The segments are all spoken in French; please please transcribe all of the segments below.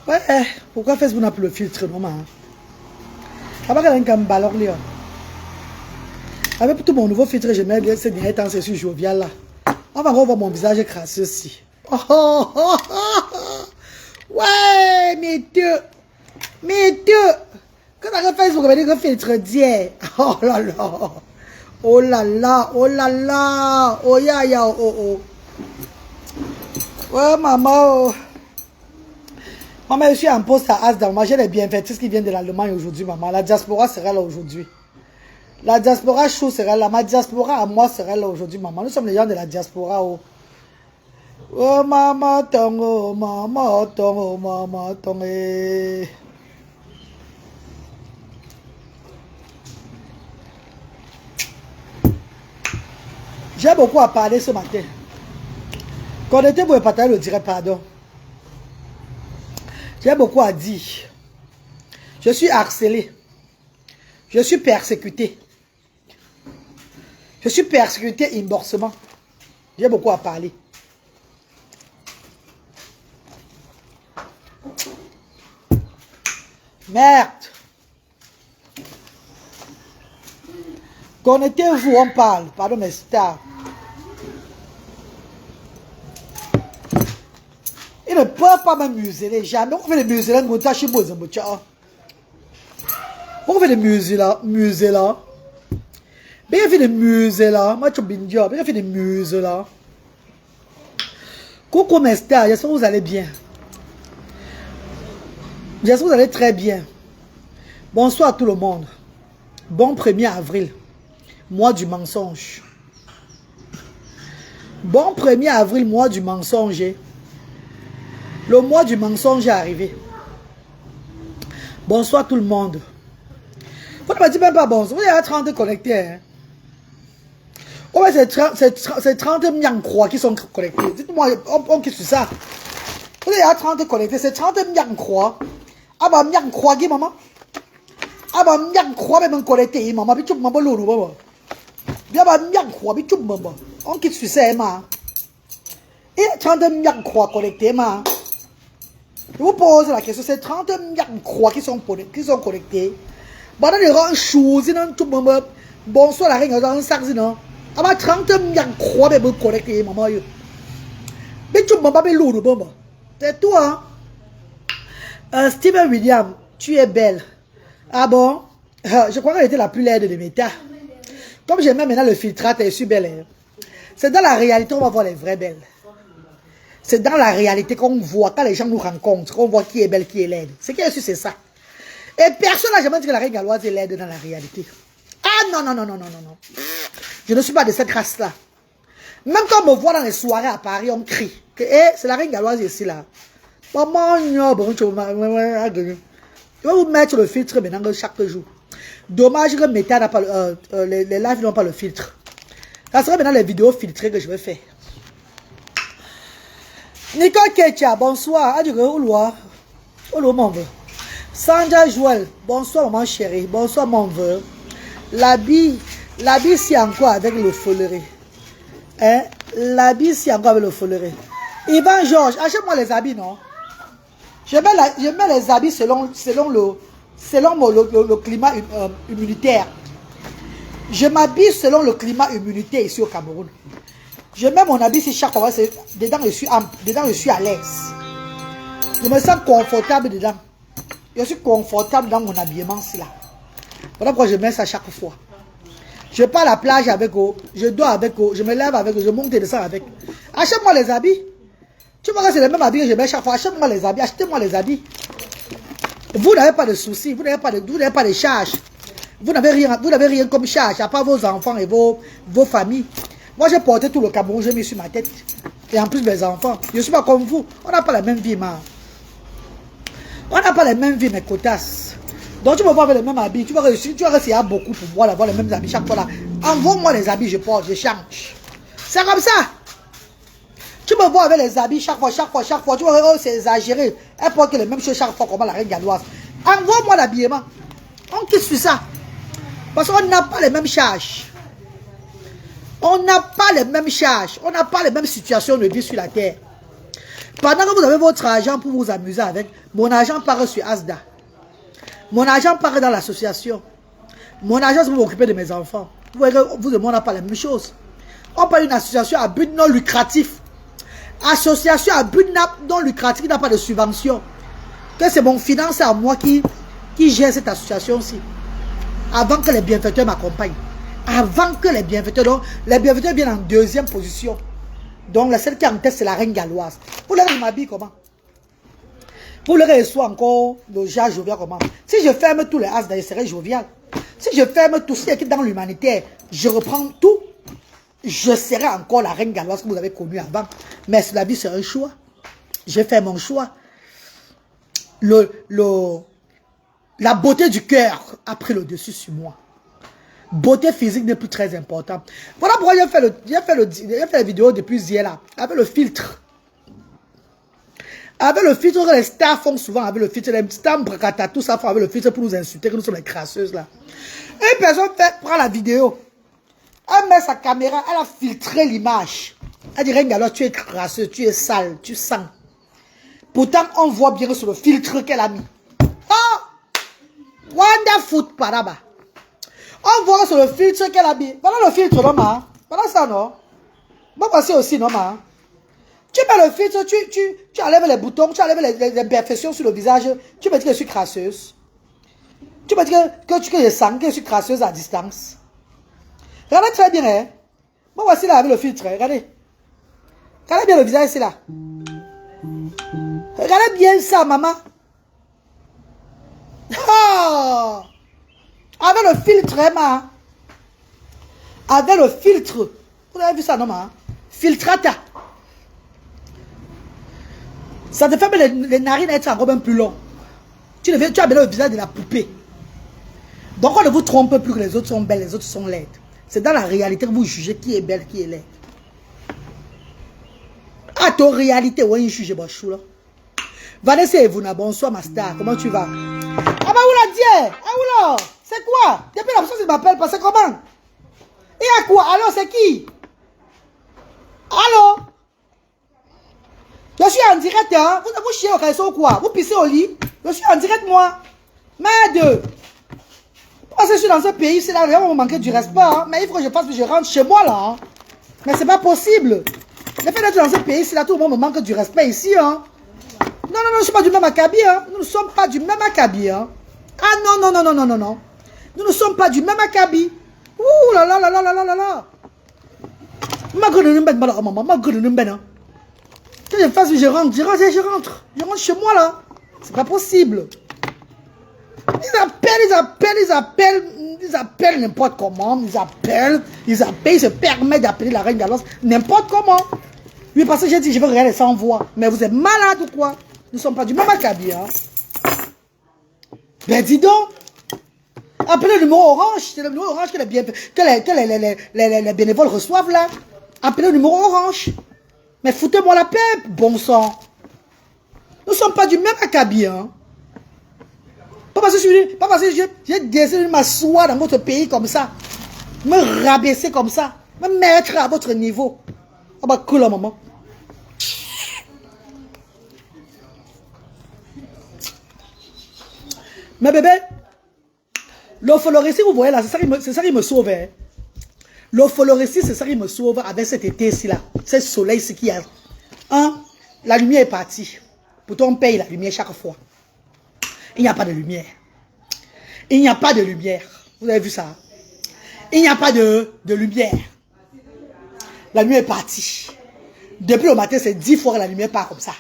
Ouais, pourquoi Facebook n'a plus le filtre, maman? Avant qu'elle ait un ballon, avec tout mon nouveau filtre, je mets ces derniers temps, c'est sur jovial là. On va revoir mon visage crasseux aussi. Oh, oh, oh, oh. Ouais, mes deux. Quand on a Facebook, on va dire que filtre d'hier. Oh là là. Oh là là, oh là là. Oh ya ya, oh oh. Ouais, maman. Maman, je suis en poste à Asdam. Moi, j'ai les bienfaitrices qui viennent de l'Allemagne aujourd'hui, maman. La diaspora sera là aujourd'hui. La diaspora chou sera là. Ma diaspora à moi sera là aujourd'hui, maman. Nous sommes les gens de la diaspora. Oh, oh maman, ton, oh maman, ton, oh maman, ton. J'ai beaucoup à parler ce matin. Quand on était pour partager le direct, pardon. J'ai beaucoup à dire. Je suis harcelé. Je suis persécuté. Je suis persécuté inboxement. J'ai beaucoup à parler. Merde. Connectez-vous, on parle. Pardon mes stars. Ils ne peuvent pas me museler. Jamais. On fait des muselés. On fait des muselés. Bien fait des muselés. Moi, je suis bien. Bien fait des muselés. Coucou mes stars. J'espère que vous allez bien. J'espère que vous allez très bien. Bonsoir à tout le monde. Bon 1er avril. Mois du mensonge. Bon 1er avril, mois du mensonge. Le mois du mensonge est arrivé. Bonsoir tout le monde. Vous ne me dites même pas bonsoir. Vous avez 30 connectés. Hein? Oh, c'est 30 miancroix qui sont connectés. Dites-moi, on qui sur ça. Vous avez 30 connectés. C'est 30 miancroix. Ah bah miancroix, maman. Ah bah miancroix, même connecté, maman. Puis tu m'as pas l'eau, maman. Bien bah miancroix, puis tu m'as pas. On qui sur ça, maman. Et 30 miancroix connectés, maman. Je vous pose la question, c'est 30 miancroix qui sont connectés. Bon, les rangs chou, sinon tout le monde. Bonsoir, la reine, dans un sac, sinon. Ah bah 30 miancroix, mais connectés, maman. Mais tu m'as pas l'eau, maman. C'est toi, hein. Steven William, tu es belle. Ah bon? Je crois qu'elle était la plus laide de mes tas. Comme j'aime maintenant le filtrate, elle est super belle. Hein. C'est dans la réalité, on va voir les vraies belles. C'est dans la réalité qu'on voit, quand les gens nous rencontrent, qu'on voit qui est belle, qui est laide. Ce qui est sûr, c'est ça. Et personne n'a jamais dit que la reine galloise est laide dans la réalité. Ah non, non, non, non, non, non, non. Je ne suis pas de cette race-là. Même quand on me voit dans les soirées à Paris, on crie que c'est la reine galloise ici, là. Maman, je vais vous mettre le filtre maintenant chaque jour. Dommage que Meta n'a pas les lives n'ont pas le filtre. Ça sera maintenant les vidéos filtrées que je vais faire. Nicole Ketia, bonsoir. Olo, mon vœu. Sandra Joël, bonsoir, maman chérie. Bonsoir, mon vœu. L'habit, c'est encore avec le follerie. Hein? L'habit, c'est encore avec le follerie. Ivan Georges, achète-moi les habits, non? Je mets les habits selon le climat immunitaire. Je m'habille selon le climat immunitaire ici au Cameroun. Je mets mon habit si chaque fois, dedans je suis à l'aise. Je me sens confortable dedans. Je suis confortable dans mon habillement, là. Voilà pourquoi je mets ça chaque fois. Je pars à la plage avec eux, je dors avec eux, je me lève avec eux, je monte et descends avec. Achète-moi les habits. Tu vois que c'est le même habit que je mets chaque fois. Achète-moi les habits, achetez-moi les habits. Vous n'avez pas de soucis, vous n'avez pas de charges. Vous n'avez rien comme charge, à part vos enfants et vos familles. Moi, j'ai porté tout le Cameroun, j'ai mis sur ma tête. Et en plus, mes enfants. Je ne suis pas comme vous. On n'a pas la même vie, man. On n'a pas la même vie, mes cotasses. Donc, tu me vois avec les mêmes habits. Tu vas réussir, il y a beaucoup pour moi d'avoir les mêmes habits chaque fois là. Envoie-moi les habits, je porte, je change. C'est comme ça. Tu me vois avec les habits chaque fois. Tu vois, oh, c'est exagéré. Elle porte les mêmes choses chaque fois, comme la reine galloise. Envoie-moi l'habillement. On quitte sur ça. Parce qu'on n'a pas les mêmes charges. On n'a pas les mêmes charges. On n'a pas les mêmes situations de vie sur la terre. Pendant que vous avez votre argent pour vous amuser avec, mon argent part sur Asda. Mon argent part dans l'association. Mon argent, c'est pour m'occuper de mes enfants. Vous voyez, vous et moi, on n'a pas la même chose. On parle d'une association à but non lucratif. Association à but non lucratif qui n'a pas de subvention. Que c'est mon financier à moi qui gère cette association-ci. Avant que les bienfaiteurs m'accompagnent. Avant que les bienfaiteurs, donc, les bienfaiteurs viennent en deuxième position. Donc, la seule qui est en tête, c'est la reine galloise. Vous leur je m'habille comment? Vous leur reçois encore le genre jovial comment? Si je ferme tous les as, je serai jovial. Si je ferme tout ce qui est dans l'humanitaire, je reprends tout, je serai encore la reine galloise que vous avez connue avant. Mais la vie, c'est un choix. J'ai fait mon choix. La beauté du cœur a pris le dessus sur moi. Beauté physique n'est plus très importante. Voilà pourquoi j'ai fait la vidéo depuis hier là, avec le filtre. Avec le filtre que les stars font souvent, avec le filtre, les stars bracata, tout ça font avec le filtre pour nous insulter, que nous sommes les crasseuses là. Une personne prend la vidéo, elle met sa caméra, elle a filtré l'image. Elle dit, regarde, tu es crasseuse, tu es sale, tu sens. Pourtant, on voit bien sur le filtre qu'elle a mis. Oh! Wonderful paraba. On voit sur le filtre qu'elle a mis. Voilà le filtre, non, ma? Voilà ça, non? Moi, voici aussi, non, ma? Tu mets le filtre, tu enlèves les boutons, tu enlèves les imperfections sur le visage. Tu me dis que je suis crasseuse. Tu me dis que je sens que je suis crasseuse à distance. Regardez très bien, hein? Moi, voici là avec le filtre, hein? Regardez. Regardez bien le visage ici, là. Regardez bien ça, maman. Oh! Avec le filtre, hein, ma? Avec le filtre. Vous avez vu ça, non, ma? Filtrata. Ça te fait les narines être encore même plus longues. Tu as bien le visage de la poupée. Donc on ne vous trompe plus que les autres sont belles, les autres sont laides. C'est dans la réalité que vous jugez qui est belle, qui est laide. À ton réalité, oui, je juge Bachou là. Vanessa Evuna, bonsoir ma star, comment tu vas? Ah bah où la dieu? Ah où là? C'est quoi? Depuis la personne qui m'appelle, parce que comment? Et à quoi? Alors c'est qui? Allô? Je suis en direct, hein? Vous chiez au réseau ou quoi? Vous pissez au lit? Je suis en direct, moi. Merde! Parce que je suis dans ce pays, c'est là, on va me manquer du respect, hein? Mais il faut que je fasse que je rentre chez moi, là. Hein? Mais c'est pas possible. Le fait d'être dans ce pays, c'est là, tout le monde me manque du respect ici, hein? Non, non, non, je ne suis pas du même acabit, hein? Nous ne sommes pas du même acabit, hein? Ah non, non, non, non, non, non, non. Nous ne sommes pas du même acabit. Ouh là là là là là là là là. Ma gueule de n'importe quoi, maman, ma gueule de n'importe quoi. Que je fasse, je rentre chez moi là. C'est pas possible. Ils appellent n'importe comment. Ils se permettent d'appeler la reine galloise n'importe comment. Oui, parce que j'ai dit, je veux regarder sans voix. Mais vous êtes malade ou quoi? Nous ne sommes pas du même acabit, hein. Ben dis donc. Appelez le numéro orange. C'est le numéro orange que les bénévoles reçoivent là. Appelez le numéro orange. Mais foutez-moi la paix, bon sang. Nous ne sommes pas du même acabit, hein. Pas parce que j'ai décidé de m'asseoir dans votre pays comme ça. Me rabaisser comme ça. Me mettre à votre niveau. Ah bah cool, maman. Mais bébé, l'ophthalmologie, vous voyez là, c'est ça qui me sauve. Hein. L'ophthalmologie, c'est ça qui me sauve avec cet été-ci là. Ce soleil-ci qui a. Hein? La lumière est partie. Pourtant, on paye la lumière chaque fois. Il n'y a pas de lumière. Il n'y a pas de lumière. Vous avez vu ça? Il n'y a pas de lumière. La lumière est partie. Depuis le matin, c'est 10 fois que la lumière part comme ça.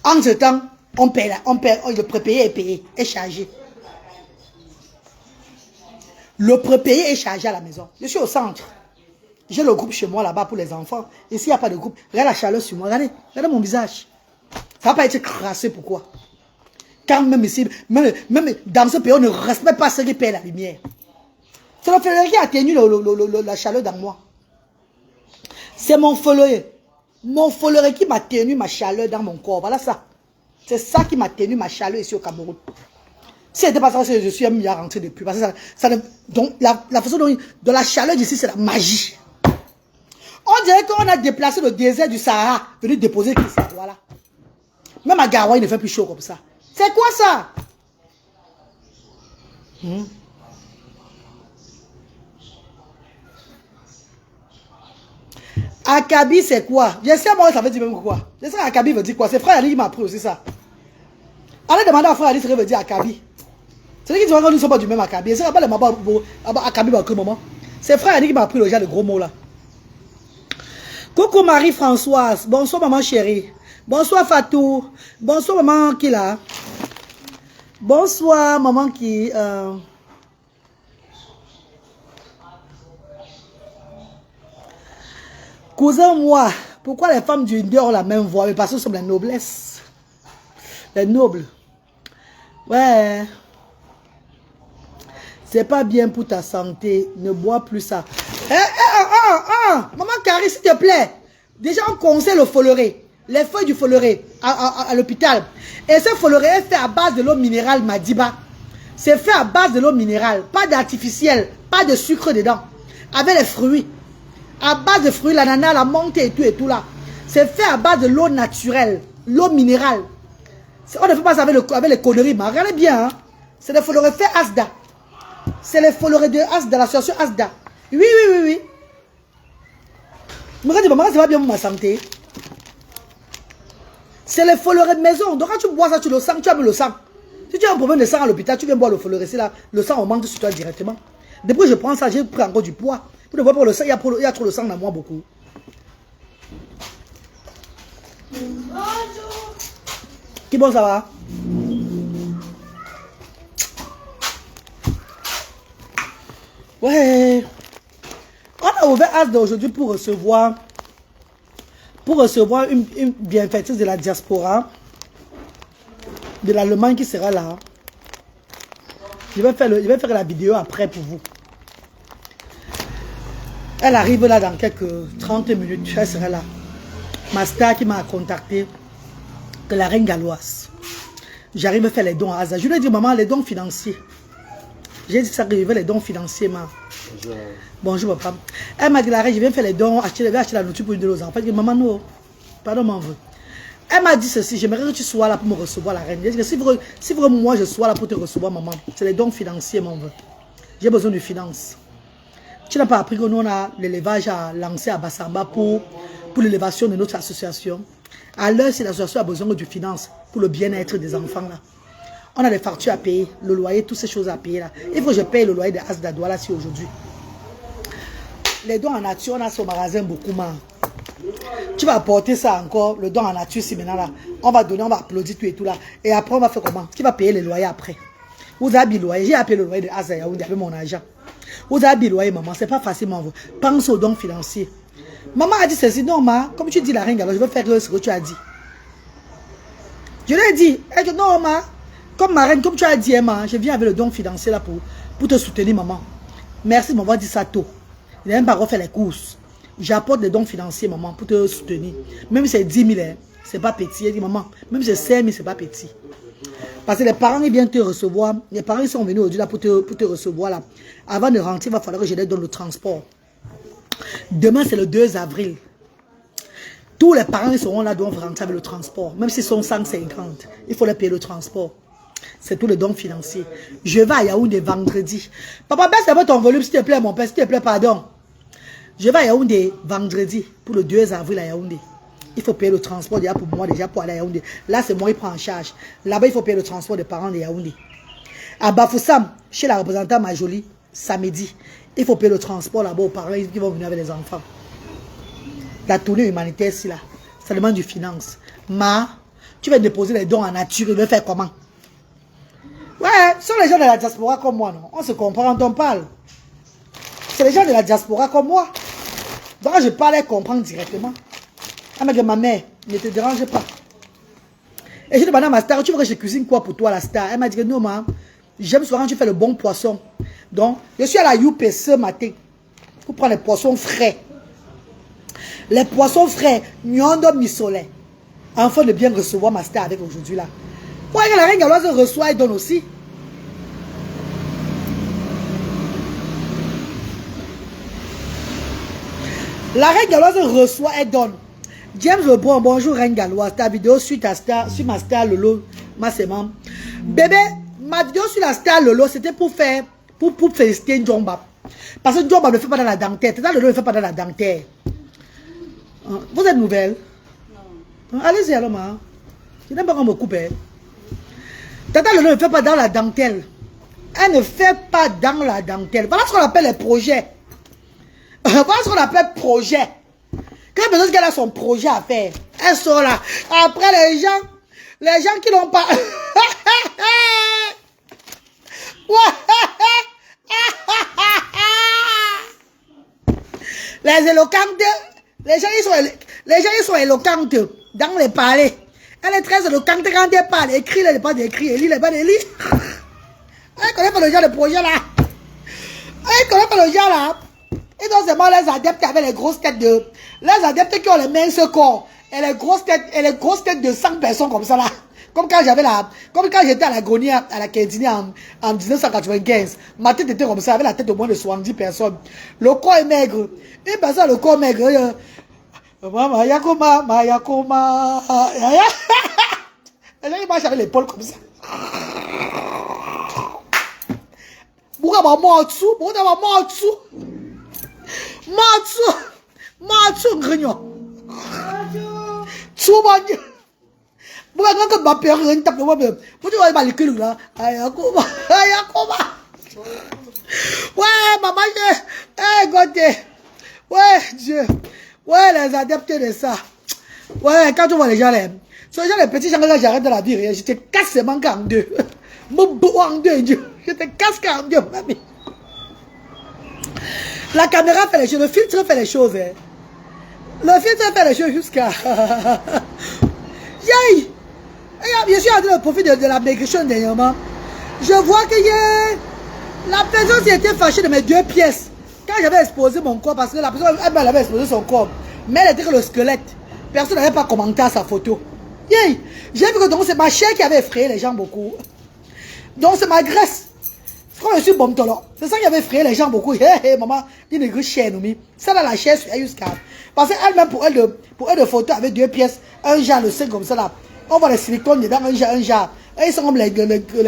En ce temps, on paye, le prépayé est payé, est chargé. Le prépayé est chargé à la maison. Je suis au centre. J'ai le groupe chez moi là-bas pour les enfants. Ici, il n'y a pas de groupe. Regarde la chaleur sur moi. Regardez mon visage. Ça ne va pas être crassé, pourquoi? Quand même ici, même dans ce pays, on ne respecte pas ceux qui payent la lumière. C'est le feu qui a tenu la chaleur dans moi. C'est mon feu. Mon feu qui m'a tenu ma chaleur dans mon corps. Voilà ça. C'est ça qui m'a tenu ma chaleur ici au Cameroun. Si c'était pas ça, je suis mis à rentrer depuis. Parce que donc, la façon dont la chaleur d'ici, c'est la magie. On dirait qu'on a déplacé le désert du Sahara, venu déposer ça. Voilà. Même à Gawa, il ne fait plus chaud comme ça. C'est quoi ça? Akabi, c'est quoi? Je sais, moi, ça veut dire même quoi. Je sais, Akabi veut dire quoi? C'est frère Ali qui m'a appris aussi ça. Allez demander à frère Ali ce qu'il veut dire Akabi. C'est lui qui dit qu'on ne sont pas du même Akabi. C'est pas le maman Akabi, moment. C'est frère Ali qui m'a appris le genre de gros mots là. Coucou Marie-Françoise. Bonsoir maman chérie. Bonsoir Fatou. Bonsoir maman qui là. Bonsoir maman qui... Cousin, moi, pourquoi les femmes du Indien ont la même voix? Mais parce que ce sont les noblesses. Les nobles. Ouais. C'est pas bien pour ta santé. Ne bois plus ça. Maman Carrie, s'il te plaît. Déjà, on conseille le foloré. Les feuilles du foloré à l'hôpital. Et ce foloré est fait à base de l'eau minérale Madiba. C'est fait à base de l'eau minérale. Pas d'artificiel. Pas de sucre dedans. Avec les fruits. À base de fruits, l'ananas, la menthe et tout là. C'est fait à base de l'eau naturelle, l'eau minérale. On ne fait pas ça avec les conneries, mais regardez bien. Hein. C'est les folorés fait Asda. C'est les folorés de Asda, l'association Asda. Oui. Mais regardez, maman, ça va bien pour ma santé. C'est les folorés de maison. Donc quand tu bois ça, tu le sens, tu as le sang. Si tu as un problème de sang à l'hôpital, tu viens boire le foloré. C'est là, le sang augmente sur toi directement. Depuis que je prends ça, j'ai pris encore du poids. Vous ne voyez pas le sang, il y a trop de sang dans moi beaucoup. Qui bon ça va? Ouais. On a ouvert Asda aujourd'hui pour recevoir une bienfaitrice de la diaspora de l'Allemagne qui sera là. Je vais faire la vidéo après pour vous. Elle arrive là dans quelques 30 minutes. Elle sera là. Ma star qui m'a contacté, que la reine galloise. J'arrive à faire les dons à Asda. Je lui ai dit, maman, les dons financiers. J'ai dit ça que je veux les dons financiers, ma. Bonjour, papa. Elle m'a dit, la reine, je viens faire les dons, acheter la nourriture pour une de nos enfants. Je dis, maman, non. Pardon, m'en veux. Elle m'a dit ceci, j'aimerais que tu sois là pour me recevoir, la reine. J'ai dit que si vraiment moi je sois là pour te recevoir, maman, c'est les dons financiers, m'en veux. J'ai besoin de finances. Tu n'as pas appris que nous, on a l'élevage à lancer à Bassamba pour l'élévation de notre association. À l'heure, si l'association a besoin de finances pour le bien-être des enfants, là. On a des factures à payer, le loyer, toutes ces choses à payer, là. Il faut que je paye le loyer de Asda Douala si aujourd'hui. Les dons en nature, on a son magasin beaucoup, man. Tu vas apporter ça encore, le don en nature, si maintenant, là. On va donner, on va applaudir tout et tout, là. Et après, on va faire comment? Qui va payer les loyers après? Vous avez le loyer, j'ai appelé le loyer de Asda Yaoundé avec mon argent. Vous avez le loyer, maman, c'est pas facile, maman. Pense aux dons financiers. Maman a dit ceci, non, ma, comme tu dis la reine, alors je vais faire ce que tu as dit. Je lui ai dit, elle dit, non, ma, comme ma reine, comme tu as dit, ma, je viens avec le don financier là pour te soutenir, maman. Merci de m'avoir dit ça tôt. Je n'ai même pas refait les courses. J'apporte des dons financiers, maman, pour te soutenir. Même si c'est 10 000, hein, c'est pas petit. Elle dit, maman, même si c'est 5 000, c'est pas petit. Parce que les parents, ils viennent te recevoir. Les parents, ils sont venus aujourd'hui là pour te recevoir là. Avant de rentrer, il va falloir que je les donne le transport. Demain, c'est le 2 avril. Tous les parents, ils seront là, doivent rentrer avec le transport. Même s'ils sont 150, il faut les payer le transport. C'est tout le don financier. Je vais à Yaoundé vendredi. Papa, baisse un peu ton volume, s'il te plaît, mon père, s'il te plaît, pardon. Je vais à Yaoundé vendredi pour le 2 avril à Yaoundé. Il faut payer le transport déjà pour moi, déjà pour aller à Yaoundé. Là, c'est moi qui prends en charge. Là-bas, il faut payer le transport des parents de Yaoundé. À Bafoussam, chez la représentante Majoli, samedi, il faut payer le transport là-bas aux parents qui vont venir avec les enfants. La tournée humanitaire, c'est là. Ça demande du finance. Ma, tu vas déposer les dons en nature, tu veux faire comment? Ouais, ce sont les gens de la diaspora comme moi, non? On se comprend quand on parle. C'est les gens de la diaspora comme moi. Donc, je parle et comprends directement. Elle m'a dit, ma mère, ne te dérange pas. Et je demande à ma star, tu veux que je cuisine quoi pour toi, la star? Elle m'a dit que non, ma, j'aime souvent quand tu fais le bon poisson. Donc, je suis à la Youp ce matin pour prendre les poissons frais. Les poissons frais, Nyondo Missolé. Enfin, de bien recevoir ma star avec aujourd'hui là. Pourquoi la reine galloise reçoit et donne aussi? La reine galloise reçoit, elle donne. James Lebron, bonjour reine galloise. Ta vidéo sur ma star Lolo, ma sémence. Bébé, ma vidéo sur la star Lolo, c'était pour faire, pour féliciter Njomba. Parce que Njomba ne fait pas dans la dentelle. Tata Lolo ne fait pas dans la dentelle. Vous êtes nouvelle? Non. Allez-y alors, ma. Je n'aime pas qu'on me coupe. Tata Lolo ne fait pas dans la dentelle. Elle ne fait pas dans la dentelle. Voilà ce qu'on appelle les projets. Voilà ce qu'on appelle projet. Quand besoin qu'elle a son projet à faire, elle sort là. Après les gens qui n'ont pas. Les éloquentes, les gens ils sont éloquentes dans les palais. Elle est très éloquente quand elle parle. Écrit les pas d'écrit, elle lit les pas de lire. Elle connaît pas le genre de projet là. Elle connaît pas le genre là. Et donc c'est moi les adeptes avec les grosses têtes de. Les adeptes qui ont les minces corps. Et les grosses têtes de 100 personnes comme ça là. Comme quand j'étais à l'agonie à la Kédini en 1995. Ma tête était comme ça, avec la tête de moins de 70 personnes. Le corps est maigre. Une personne, le corps maigre. Mama Yakoma. Les gens ils marchent avec l'épaule comme ça. Pourquoi ma mort dessous? Pourquoi ma mort dessous? Matsu grignon. Tsubanyo. Pourquoi quand ma père tape le moi-même? Pourquoi tu vas les culs là? Ayakoma. Ouais, maman, écoutez. Ouais, Dieu. Ouais, les adeptes de ça. Ouais, quand tu vois les gens là, ce sont les petits gens que j'arrête de la vie, je te casse les manques en deux. Mon beau en deux, Dieu. Je te casse en deux, mamie. La caméra fait les choses, le filtre fait les choses. Hein. Le filtre fait les choses jusqu'à... Yay! Je suis en train de profiter de la maigrichon dernièrement. Je vois que la personne s'était fâchée de mes 2 pièces. Quand j'avais exposé mon corps, parce que la personne elle avait exposé son corps, mais elle était que le squelette. Personne n'avait pas commenté à sa photo. Yay! J'ai vu que donc c'est ma chair qui avait effrayé les gens beaucoup. Donc c'est ma graisse. Quand je suis bon, c'est ça qui avait effrayé les gens beaucoup. Hé, maman, il y a une grosse chair, nous. Ça, là, la chair, c'est jusqu'à. Parce qu'elle-même, pour elle de photo avec 2 pièces, un genre, le 5 comme ça, là. On voit les silicones dedans, un genre. Et ils sont comme les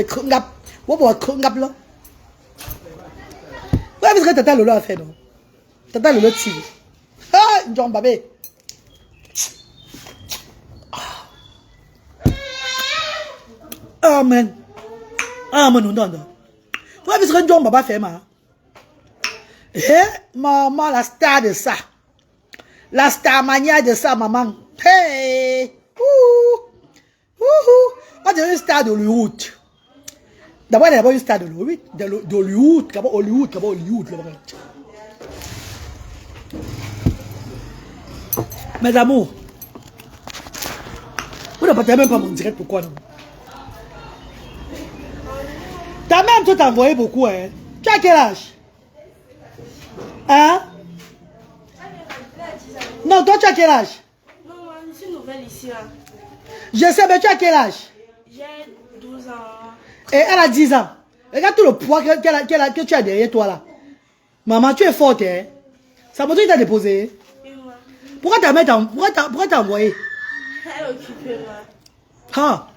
krungap. On voit les krungap, là. Ouais, parce que Tata Lolo a fait, non? Tata Lolo tire. Ah, John Babé. Amen. Amen, non. Ouais, parce que John Baba fait ma. Maman, la star de ça. La star mania de ça, maman. Hey! On dirait une star d'Hollywood. D'abord, il y a une star d'Hollywood. Hollywood. Mes amours, vous ne partagez même pas mon direct, pourquoi non? Ta mère, toi, t'as envoyé beaucoup, hein? Tu as quel âge? Hein? Non, toi, tu as quel âge? Non, je suis nouvelle ici, là. Je sais, mais tu as quel âge? J'ai 12 ans. Et elle a 10 ans. Regarde tout le poids que tu as derrière toi, là. Maman, tu es forte, hein? Sa moto, il t'a déposé. Et moi? Pourquoi t'as envoyé? Elle est occupée, moi. Ah.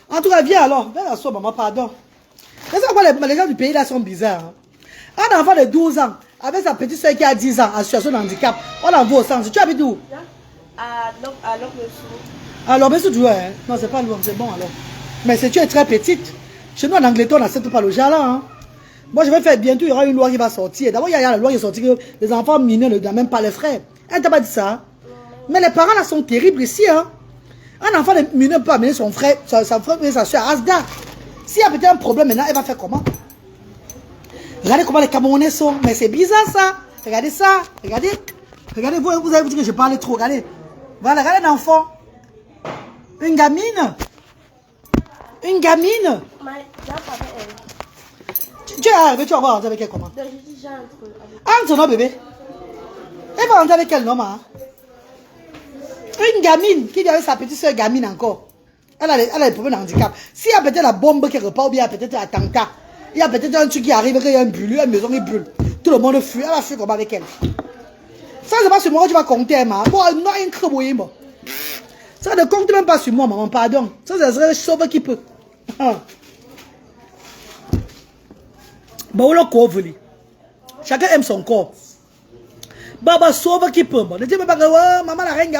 En tout cas, viens alors. Viens asseoir, maman, pardon. C'est ça pourquoi les gens du pays là sont bizarres. Hein? Un enfant de 12 ans, avec sa petite soeur qui a 10 ans, en situation de handicap, on l'envoie au centre. Tu habites où? À Lopesou. Alors, mais c'est tu vois, hein? Non, c'est pas loin, c'est bon alors. Mais si tu es très petite, chez nous en Angleterre, on n'accepte pas le genre là. Hein? Moi, je vais faire bientôt, il y aura une loi qui va sortir. D'abord, il y a la loi qui est sortie que les enfants mineurs ne doivent même pas les frères. Elle t'a pas dit ça? Mais les parents là sont terribles ici. Hein? Un enfant mineur peut amener son frère, sa frère et sa soeur à Asda. S'il y a peut-être un problème maintenant, elle va faire comment? Regardez comment les Camerounais sont. Mais c'est bizarre ça. Regardez ça. Regardez. Regardez, vous avez dit que je parlais trop. Regardez. Voilà, regardez l'enfant. Une gamine. Une gamine. Tu es arrivé, tu vas voir avec elle comment? Entre non, bébé. Elle va rentrer avec elle, non, ma? Une gamine qui dit avec sa petite soeur gamine encore. Elle a des problèmes de handicap. S'il y a peut-être la bombe qui repart, ou bien il y a peut-être un attentat, il y a peut-être un truc qui arrive, il y a une bulle, une maison qui brûle. Tout le monde fuit, elle va fuir comme avec elle. Ça, c'est pas sur moi que tu vas compter, ma. Bon, non, un creux, bon. Ça ne compte même pas sur moi, maman, pardon. Ça serait le sauveur qui peut. Bon, le corps, chacun aime son corps. Baba, sauveur qui peut. Bon, ne dis pas que oh, maman la reine,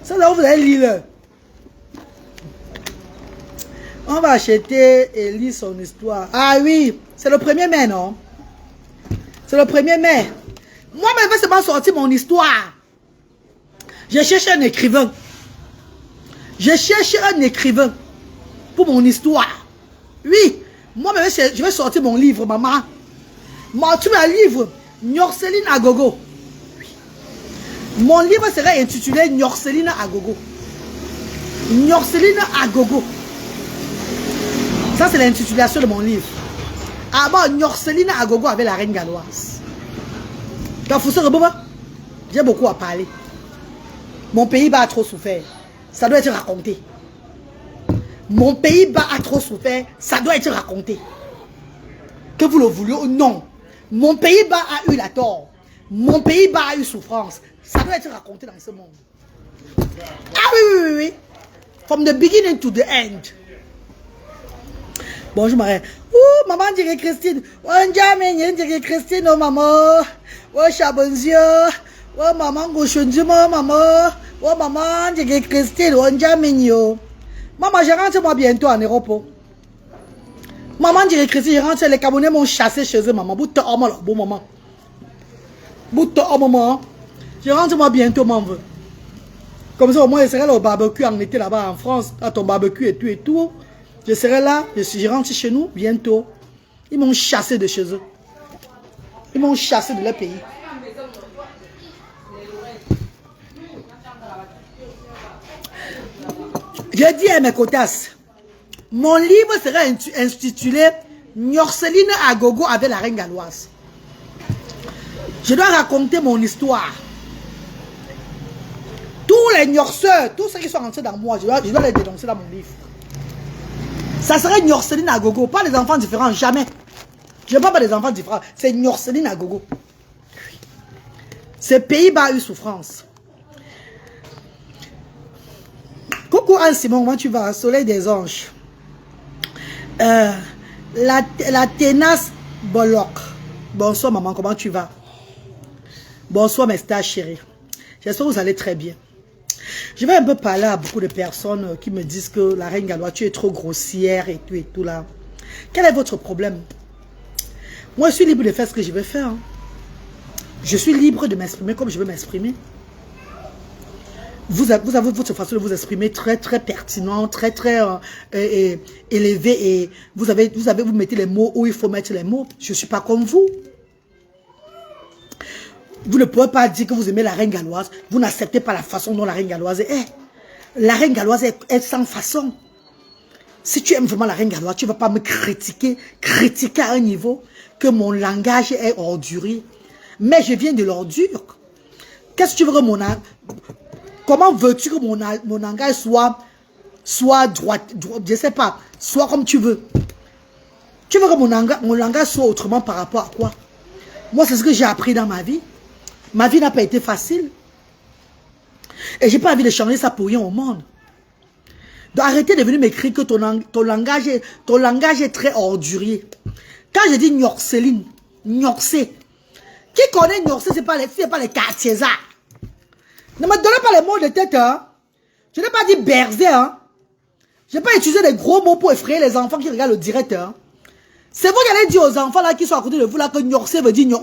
ça, vous allez lire. On va acheter et lire son histoire. Ah oui, c'est le 1er mai, non? C'est le 1er mai. Moi, je vais seulement sortir mon histoire. Je cherche un écrivain. Je cherche un écrivain pour mon histoire. Oui, moi, je vais sortir mon livre, maman. Moi, tu as un livre, Nyorceline Agogo. Oui. Mon livre serait intitulé Nyorceline Agogo. Nyorceline Agogo. Ça, c'est l'intitulation de mon livre. Ah bon, Nyorceline Agogo avec la reine galloise. J'ai beaucoup à parler. Mon Pays-Bas a trop souffert. Ça doit être raconté. Mon Pays-Bas a trop souffert. Ça doit être raconté. Que vous le vouliez ou non. Mon Pays-Bas a eu la tort. Mon Pays-Bas a eu souffrance. Ça doit être raconté dans ce monde. Ah oui. From the beginning to the end. Bonjour Marie. Ouh, maman dirait Christine. Oh, Ndiamé, dirait Christine, oh maman. Oh, Chabonzio. Oh, maman, Gauchondio, maman. Oh, maman dirait Christine. Oh, Ndiamé, yo. Maman, je rentre moi bientôt en Europe. Maman dirait Christine, je rentre. Les Camerounais m'ont chassé chez eux, maman. Bout de homme, bon maman. Bout de homme, maman. Je rentre moi bientôt, maman. Comme ça, au moins, je serai là au barbecue en été là-bas en France. À ton barbecue et tout. Je serai là, je rentre chez nous bientôt. Ils m'ont chassé de chez eux. Ils m'ont chassé de leur pays. J'ai dit à mes cotasses, mon livre sera intitulé Nyorceline Agogo avec la reine galloise. Je dois raconter mon histoire. Tous les Nyorceurs, tous ceux qui sont rentrés dans moi, je dois les dénoncer dans mon livre. Ça serait Nyorceline Agogo, pas des enfants différents, jamais. Je ne parle pas des enfants différents, c'est Nyorceline Agogo. Ce Pays-Bas a eu souffrance. Coucou Anne Simon, comment tu vas? Soleil des anges. La tenace Bollock. Bonsoir maman, comment tu vas? Bonsoir mes stars chéris. J'espère que vous allez très bien. Je vais un peu parler à beaucoup de personnes qui me disent que la reine galloise, tu es trop grossière et tout là. Quel est votre problème? Moi, je suis libre de faire ce que je veux faire. Hein. Je suis libre de m'exprimer comme je veux m'exprimer. Vous avez votre façon de vous exprimer très pertinent, très élevé et vous mettez les mots où il faut mettre les mots. Je ne suis pas comme vous. Vous ne pouvez pas dire que vous aimez la reine galloise. Vous n'acceptez pas la façon dont la reine galloise est. La reine galloise est sans façon. Si tu aimes vraiment la reine galloise, tu ne vas pas me critiquer à un niveau que mon langage est ordurier. Mais je viens de l'ordure. Qu'est-ce que tu veux que mon... Comment veux-tu que mon langage soit droit, je ne sais pas, soit comme tu veux. Tu veux que mon langage soit autrement par rapport à quoi? Moi, c'est ce que j'ai appris dans ma vie. Ma vie n'a pas été facile. Et je n'ai pas envie de changer ça pour rien au monde. Donc arrêtez de venir m'écrire que ton langage est très ordurier. Quand je dis Nyorceline, Nyorcé. Qui connaît Nyorcé, ce n'est pas les quartiers. Ne me donnez pas les mots de tête. Hein. Je n'ai pas dit berzer. Hein. Je n'ai pas utilisé des gros mots pour effrayer les enfants qui regardent le direct. Hein. C'est vous qui allez dire aux enfants là qui sont à côté de vous là que Nyorcé veut dire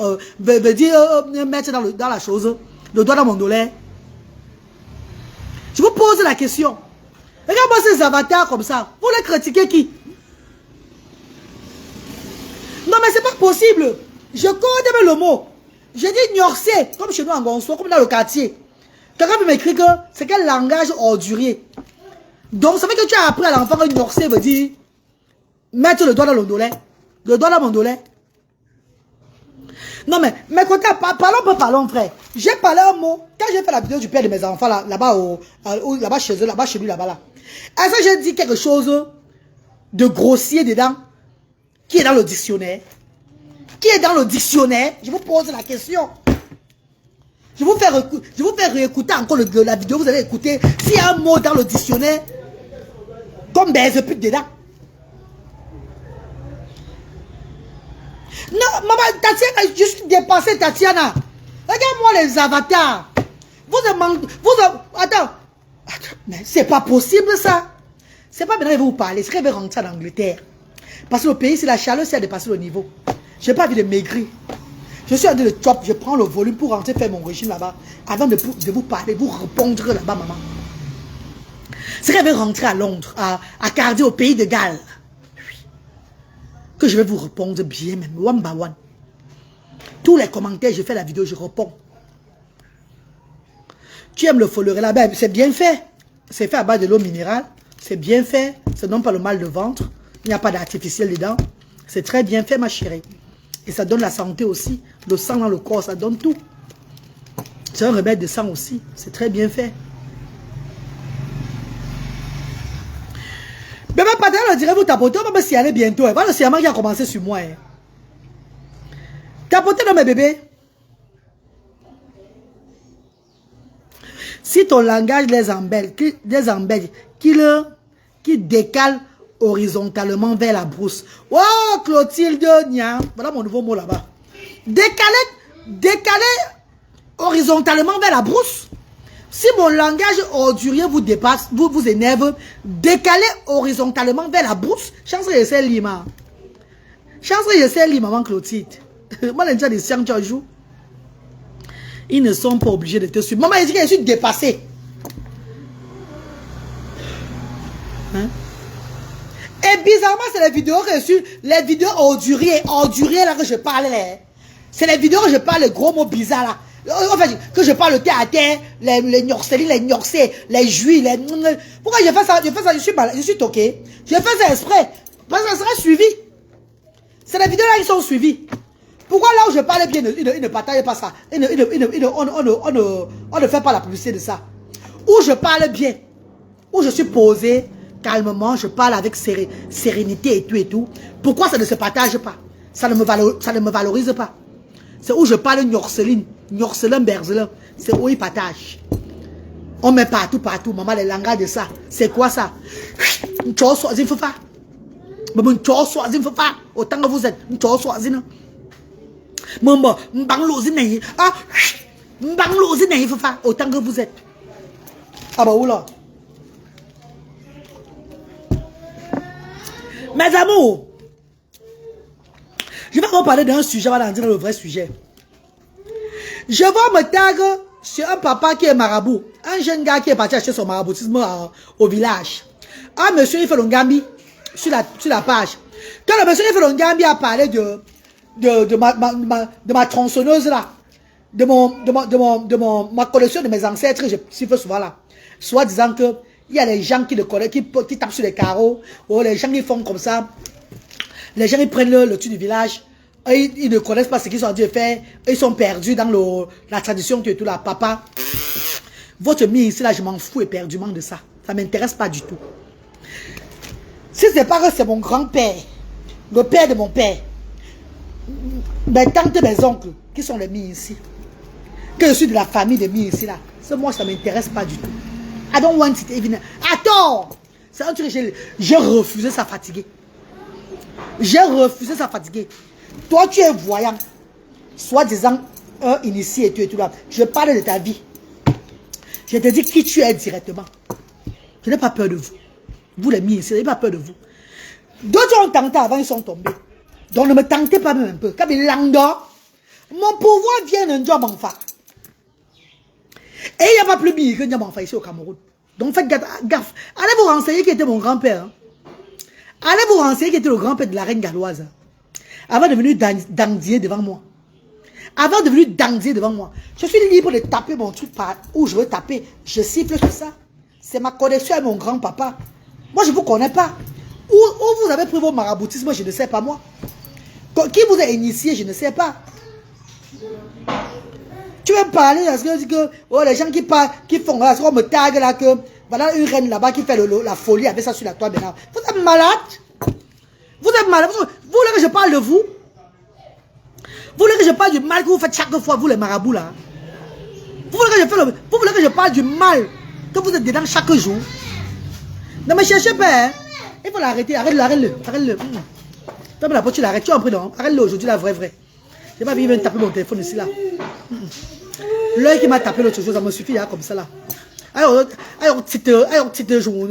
mettre dans la chose, le doigt dans mon dolé. Je vous pose la question. Regardez-moi ces avatars comme ça. Vous les critiquez qui? Non mais c'est pas possible. Je connais même le mot. Je dis Nyorcé, comme chez nous en Gonçois, comme dans le quartier. Quelqu'un peut m'écrire que c'est quel langage ordurier. Donc ça fait que tu as appris à l'enfant que Nyorcé veut dire mettre le doigt dans le dolé. Le doigt dans mon dolé. Non mais, écoutez, parlons frère. J'ai parlé un mot. Quand j'ai fait la vidéo du père de mes enfants là-bas chez eux, là-bas chez lui, là-bas là. Est-ce que j'ai dit quelque chose de grossier dedans? Qui est dans le dictionnaire? Qui est dans le dictionnaire? Je vous pose la question. Je vous fais réécouter encore la vidéo, vous allez écouter. S'il y a un mot dans le dictionnaire, comme baise pute dedans. Non, maman, Tatiana, je suis dépassée, Tatiana. Regarde-moi les avatars. Attends, mais c'est pas possible ça. C'est pas maintenant que vous parler, c'est que je vais rentrer en Angleterre. Parce que le pays, c'est la chaleur, c'est à dépasser le niveau. Je n'ai pas envie de maigrir. Je suis en train de chop, je prends le volume pour rentrer faire mon régime là-bas. Avant de vous parler, vous répondre là-bas, maman. C'est que je vais rentrer à Londres, à Cardiff, au pays de Galles. Que je vais vous répondre bien même, one by one. Tous les commentaires, je fais la vidéo, je réponds. Tu aimes le follerie là-bas, c'est bien fait. C'est fait à base de l'eau minérale. C'est bien fait. Ça ne donne pas le mal de ventre. Il n'y a pas d'artificiel dedans. C'est très bien fait, ma chérie. Et ça donne la santé aussi. Le sang dans le corps, ça donne tout. C'est un remède de sang aussi. C'est très bien fait. Bébé Patel, on dirait vous tapotez. On va s'y aller bientôt. Voilà le serment qui a commencé sur moi. Tapotez dans mes bébés. Si ton langage les embête, qui décale horizontalement vers la brousse. Oh, Clotilde, nia. Voilà mon nouveau mot là-bas. Décaler horizontalement vers la brousse. Si mon langage ordurier vous dépasse, vous énerve, décaler horizontalement vers la brousse. Chance que je sais lire, maman. Chance que je sais lire, maman Clotilde. Moi, les gens des sciences, tu joues. Ils ne sont pas obligés de te suivre. Maman, elle dit que je suis dépassée. Hein? Et bizarrement, c'est les vidéos reçues, les vidéos orduriers là que je parle. C'est les vidéos que je parle, les gros mots bizarres là. Enfin, que je parle terre à terre, les gnorcelines, les gnorsés, les juifs, les... Pourquoi je fais ça? Je suis toqué. Je fais ça exprès. Parce que ça sera suivi. C'est les vidéos là qui sont suivies. Pourquoi là où je parle bien, ils ne partagent pas ça? On ne fait pas la publicité de ça. Où je parle bien, où je suis posé, calmement, je parle avec sérénité et tout. Pourquoi ça ne se partage pas? Ça ne me valorise pas. C'est où je parle gnorcelin, berzelin. C'est où ils partagent. On met partout, maman, les langages de ça. C'est quoi ça? Autant que vous êtes, autant que vous êtes. Ah bah oula. Mes amours, je vais vous parler d'un sujet, on va dire le vrai sujet. Je vais me tag sur un papa qui est marabout, un jeune gars qui est parti acheter son maraboutisme au village. Un monsieur il fait l'ongambi sur la page. Quand le monsieur il fait l'ongambi a parlé de ma tronçonneuse là, de ma collection de mes ancêtres, je siffle souvent là. Soit disant que il y a les gens qui le connaissent, qui tapent sur les carreaux, ou les gens qui font comme ça. Les gens ils prennent le truc du village, ils ne connaissent pas ce qu'ils ont dû faire, ils sont perdus dans la tradition et tout là. Papa, votre mie ici là, je m'en fous éperdument de ça. Ça ne m'intéresse pas du tout. Si c'est pas que c'est mon grand-père, le père de mon père, mes tantes, mes oncles, qui sont les miens ici, que je suis de la famille des miens ici là, moi ça ne m'intéresse pas du tout. I don't want it even. Attends! C'est un truc que j'ai refusé ça fatigué. J'ai refusé ça fatigué. Toi tu es voyant, soi-disant initié et tout là. Je parle de ta vie. Je te dis qui tu es directement. Je n'ai pas peur de vous. Vous les miens ici, je n'ai pas peur de vous. D'autres ont tenté avant, ils sont tombés. Donc ne me tentez pas même un peu. Comme mon pouvoir vient d'un job en face. Et il n'y a pas plus bien que Ndiamanfa ici au Cameroun. Donc faites gaffe. Allez vous renseigner qui était mon grand-père. Hein. Allez vous renseigner qui était le grand-père de la reine galloise. Avant de venir dandier devant moi. Avant de venir dandier devant moi. Je suis libre de taper mon truc par où je veux taper. Je siffle sur ça. C'est ma connexion avec mon grand-papa. Moi je ne vous connais pas. Où vous avez pris vos maraboutismes, je ne sais pas moi. Qui vous a initié, je ne sais pas. Tu veux me parler parce que oh, les gens qui font là, on me tag là que voilà une reine là-bas qui fait la folie avec ça sur la toile maintenant. Vous êtes malade. Vous êtes malade. Vous voulez que je parle de vous? Vous voulez que je parle du mal que vous faites chaque fois, vous les marabouts là? Vous voulez que je parle du mal que vous êtes dedans chaque jour? Ne me cherchez pas. Hein? Il faut l'arrêter. Arrête-le. Ferme la porte, tu l'arrêtes. Tu en prie, non? Arrête-le aujourd'hui, la vraie. Je n'ai pas vu, il vient taper mon téléphone ici, là. L'œil qui m'a tapé l'autre chose, ça me suffit, hein, comme ça, là. Alors, petite jour,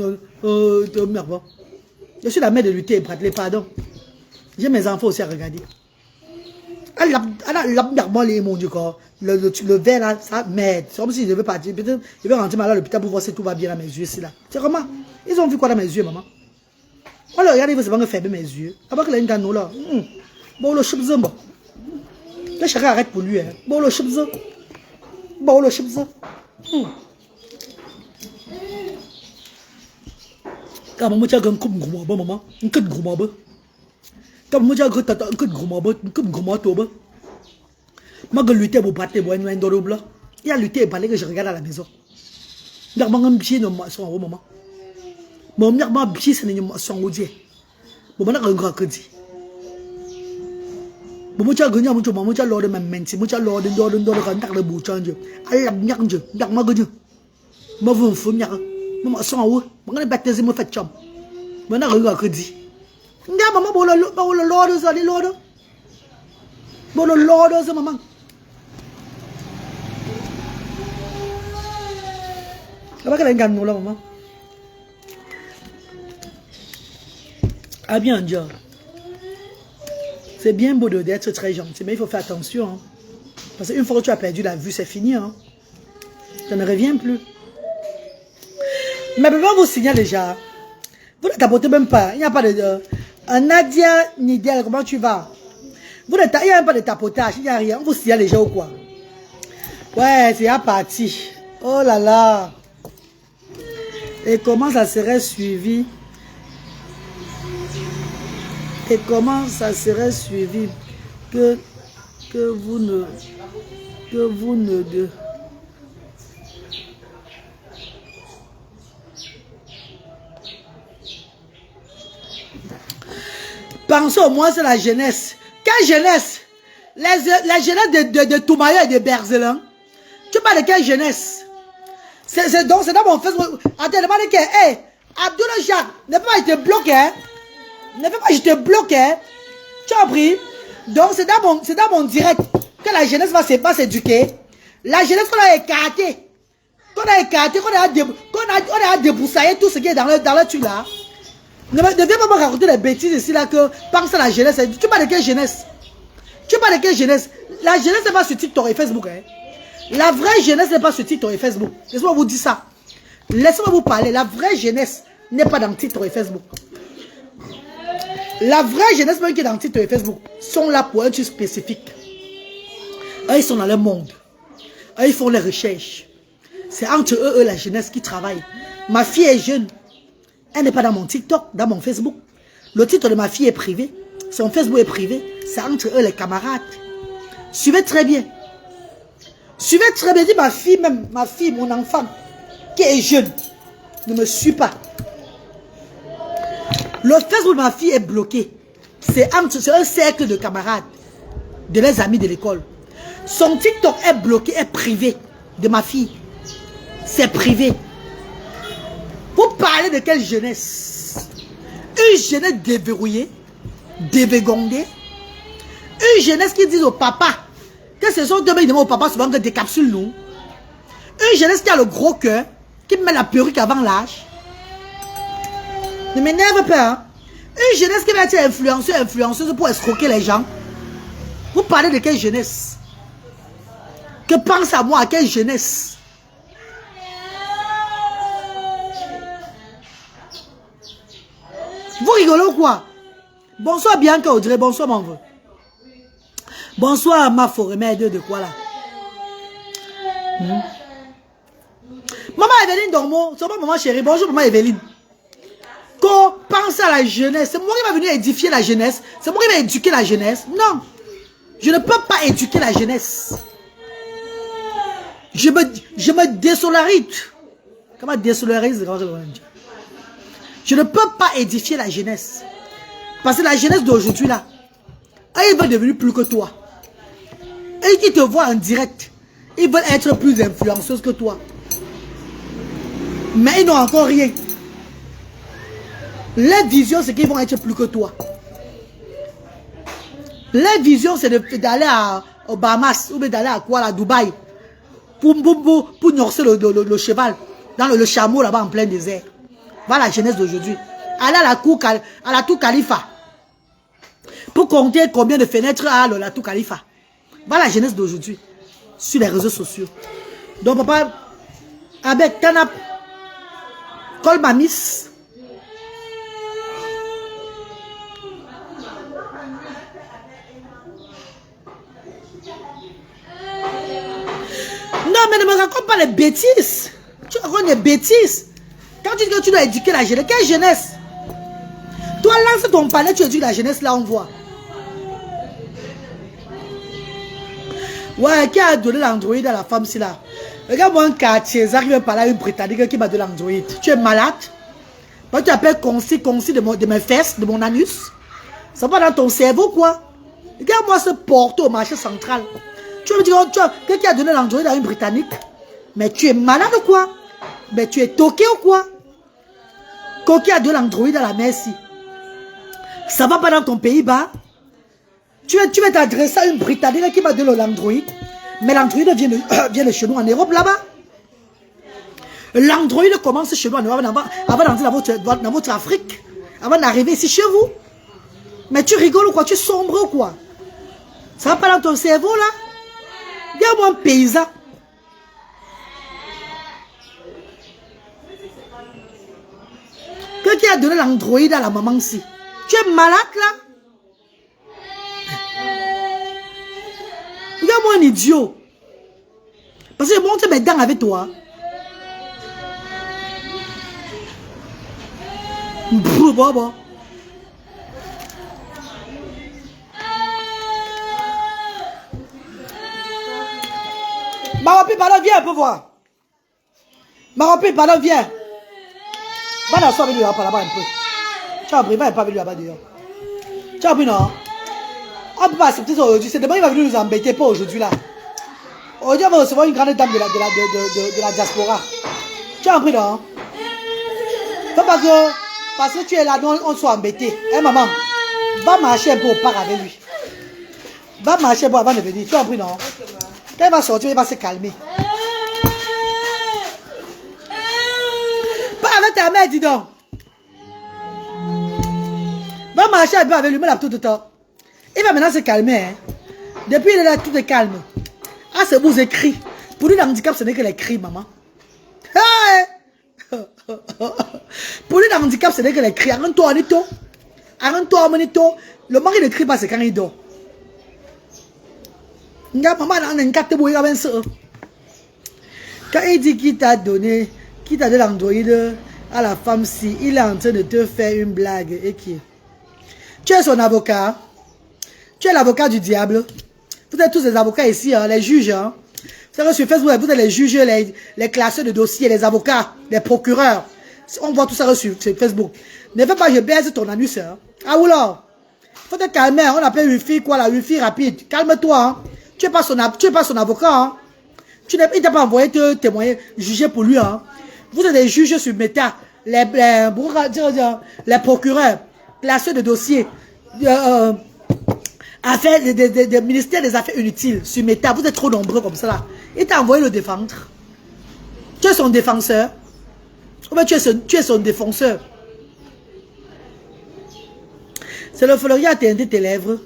merde. Je suis la mère de lutter, Bradley, pardon. J'ai mes enfants aussi à regarder. Mon Dieu, le verre là, ça m'aide. C'est comme si je devais partir. Peut-être je vais rentrer à l'hôpital pour voir si tout va bien dans mes yeux ici là. C'est comment? Ils ont vu quoi dans mes yeux, maman? Alors, regardez, ils vont fermer mes yeux. Avant que les gens là. Bon, le chibzon, bon. Le chacun arrête pour lui, hein. Bon, le chibzon. Quand maman, tu as un coup de gros maman, maman. Un coup de gros maman. Quand maman, tu as un coup de gros maman, un coup de gros maman. Moi, je lutte pour battre les boîtes dans le blanc. Il a lutté et parlé que je regarde à la maison. Je suis un pied dans son haut, maman. Mon mère pied, c'est son haut. Bon, je grand crédit. Bon, tu as gagné, maman, tu as l'ordre de ma main. Tu as l'ordre de contact de bout. Allah, bien, je me veux un fou, maman, son haut. Je vais baptiser mon fait chum. Je vais grand crédit. Maman, bon, le l'ordre, ça, l'ordre. Bon, le l'ordre, ça, maman. Maman. Ah bien, Dieu. C'est bien beau d'être très gentil, mais il faut faire attention. Hein. Parce qu'une fois que tu as perdu la vue, c'est fini. Hein. Ça ne revient plus. Mais papa vous signale déjà. Vous ne tapotez même pas. Il n'y a pas de... Nadia Nidel, comment tu vas? Il n'y a même pas de tapotage. Il n'y a rien. On vous signale déjà ou quoi? Ouais, c'est à parti. Oh là là. Et comment ça serait suivi? Et comment ça serait suivi que vous ne de... Pensez au moins à la jeunesse. Quelle jeunesse? La jeunesse de Toumaya et de Berzelin. Tu parles de quelle jeunesse? C'est dans mon Facebook. Attends, demande que, hey, Abdoulaye Jacques, ne peut pas être bloqué, hein? Ne peut pas, je te bloque, hein? Tu as pris? Donc, c'est dans mon direct que la jeunesse va s'éduquer. La jeunesse qu'on a écarté. Qu'on a débroussaillé tout ce qui est dans le truc là. Ne viens pas me raconter les bêtises ici là que pense à la jeunesse. Tu parles de quelle jeunesse? La jeunesse n'est pas sur TikTok et Facebook, hein? La vraie jeunesse n'est pas sur TikTok et Facebook. Laissez-moi vous dire ça. Laissez-moi vous parler. La vraie jeunesse n'est pas dans TikTok et Facebook. La vraie jeunesse, même qui est dans TikTok et Facebook, sont là pour un truc spécifique. Eux, ils sont dans le monde. Eux, ils font les recherches. C'est entre eux, la jeunesse qui travaille. Ma fille est jeune. Elle n'est pas dans mon TikTok, dans mon Facebook. Le titre de ma fille est privé. Son Facebook est privé. C'est entre eux, les camarades. Suivez très bien. Suivez très bien. Dis ma fille, mon enfant, qui est jeune, ne me suit pas. Le Facebook de ma fille est bloqué. C'est un cercle de camarades, de les amis de l'école. Son TikTok est bloqué, est privé de ma fille. C'est privé. Vous parlez de quelle jeunesse? Une jeunesse déverrouillée, dévergondée. Une jeunesse qui dit au papa que ce sont demain, ils demandent au papa souvent que des capsules nous. Une jeunesse qui a le gros cœur, qui met la perruque avant l'âge. Ne m'énerve pas. Hein? Une jeunesse qui va être influenceuse pour escroquer les gens. Vous parlez de quelle jeunesse? Que pense à moi, à quelle jeunesse? Vous rigolez ou quoi? Bonsoir Bianca Audrey, bonsoir mon vœu. Bonsoir ma forêt, mais de quoi là? Maman Evelyne Dormo, c'est pas maman chérie, bonjour maman Evelyne. Qu'on pense à la jeunesse, c'est moi qui va venir édifier la jeunesse, c'est moi qui va éduquer la jeunesse. Non, je ne peux pas éduquer la jeunesse. Je me désolarise. Comment désolarise? Je ne peux pas édifier la jeunesse. Parce que la jeunesse d'aujourd'hui là, elle va devenir plus que toi. Et qui te voit en direct, Ils veulent être plus influenceuses que toi. Mais ils n'ont encore rien. Leur vision, c'est qu'ils vont être plus que toi. Leur vision, c'est d'aller aux Bahamas ou d'aller à quoi, à Dubaï. Pour nourrir le cheval. Dans le chameau là-bas en plein désert. Voilà la jeunesse d'aujourd'hui. Aller à la Tour Khalifa. Pour compter combien de fenêtres a la Tour Khalifa. Voilà la jeunesse d'aujourd'hui. Sur les réseaux sociaux. Donc papa, avec Tanap, Colmamis. Non, mais ne me raconte pas les bêtises. Tu racontes des bêtises. Quand tu dis que tu dois éduquer la jeunesse, quelle jeunesse? Toi, lance ton palais, tu éduques la jeunesse, là on voit. Ouais, qui a donné l'Android à la femme, c'est là? Regarde-moi un quartier, j'arrive à parler à une Britannique qui m'a donné l'Android. Tu es malade? Moi, tu appelles concis de mes fesses, de mon anus. Ça va dans ton cerveau, quoi? Regarde-moi ce porto au marché central. Tu vas me dire, quelqu'un qui a donné l'Android à une Britannique? Mais tu es malade ou quoi? Mais tu es toqué ou quoi? Quelqu'un a donné l'Android à la Messi. Ça va pas dans ton pays-bas? Tu vas t'adresser à une Britannique qui m'a donné l'Android. Mais l'Android vient de chez nous en Europe là-bas. L'Android commence chez nous en Europe avant d'entrer dans votre Afrique. Avant d'arriver ici chez vous. Mais tu rigoles ou quoi? Tu sombres ou quoi? Ça va pas dans ton cerveau là? Regarde-moi un paysan. Qui a donné l'Android à la maman ici? Tu es malade là? Regarde-moi un idiot. Parce que je montre mes dents avec toi. Bon. Maropi, pardon, viens un peu voir. Maropi, pardon, viens. Va dans avec lui là-bas un peu. Tu as appris, va pas avec lui là-bas dehors. Tu as appris, non? On ne peut pas accepter ça aujourd'hui. C'est demain, il va venir nous embêter, pas aujourd'hui là. Aujourd'hui, on va recevoir une grande dame de la diaspora. Tu as appris, non? Faut pas que, parce que tu es là, on soit embêté. Hein, maman? Va marcher un peu au parc avec lui. Va marcher un peu avant de venir. Tu as appris, non? Quand il va sortir, il va se calmer. Pas avec ta mère, dis donc. Va marcher un peu avec lui, mais là tout le temps. Il va maintenant se calmer. Hein. Depuis il est là, tout est calme. Ah, c'est vous écrit. Pour lui, l'handicap, ce n'est que les cris, maman. Hey! Pour lui, l'handicap, ce n'est que les cris. Arrête-toi, Anito. Arrête-toi, Anito. Le mari ne crie pas, c'est quand il dort. Maman, quand il dit qu'il t'a donné l'Android à la femme, si il est en train de te faire une blague et qui? Tu es son avocat. Tu es l'avocat du diable. Vous êtes tous des avocats ici, hein, les juges. Hein. Vous savez, sur Facebook, vous êtes les juges, les classeurs de dossiers, les avocats, les procureurs. On voit tout ça sur Facebook. Ne fais pas, je baise ton anus. Hein. Ah, oula. Faut te calmer. On appelle une fille, quoi, la une fille rapide. Calme-toi. Hein. Tu n'es pas son avocat. Hein. Il ne t'a pas envoyé te témoigner, juger pour lui. Hein. Vous êtes des juges sur Meta, les procureurs, classeurs de dossiers, des ministères des Affaires inutiles sur Meta. Vous êtes trop nombreux comme ça. Là. Il t'a envoyé le défendre. Tu es son défenseur. Ou bien tu es son défenseur. C'est le fleuri à teinter tes lèvres.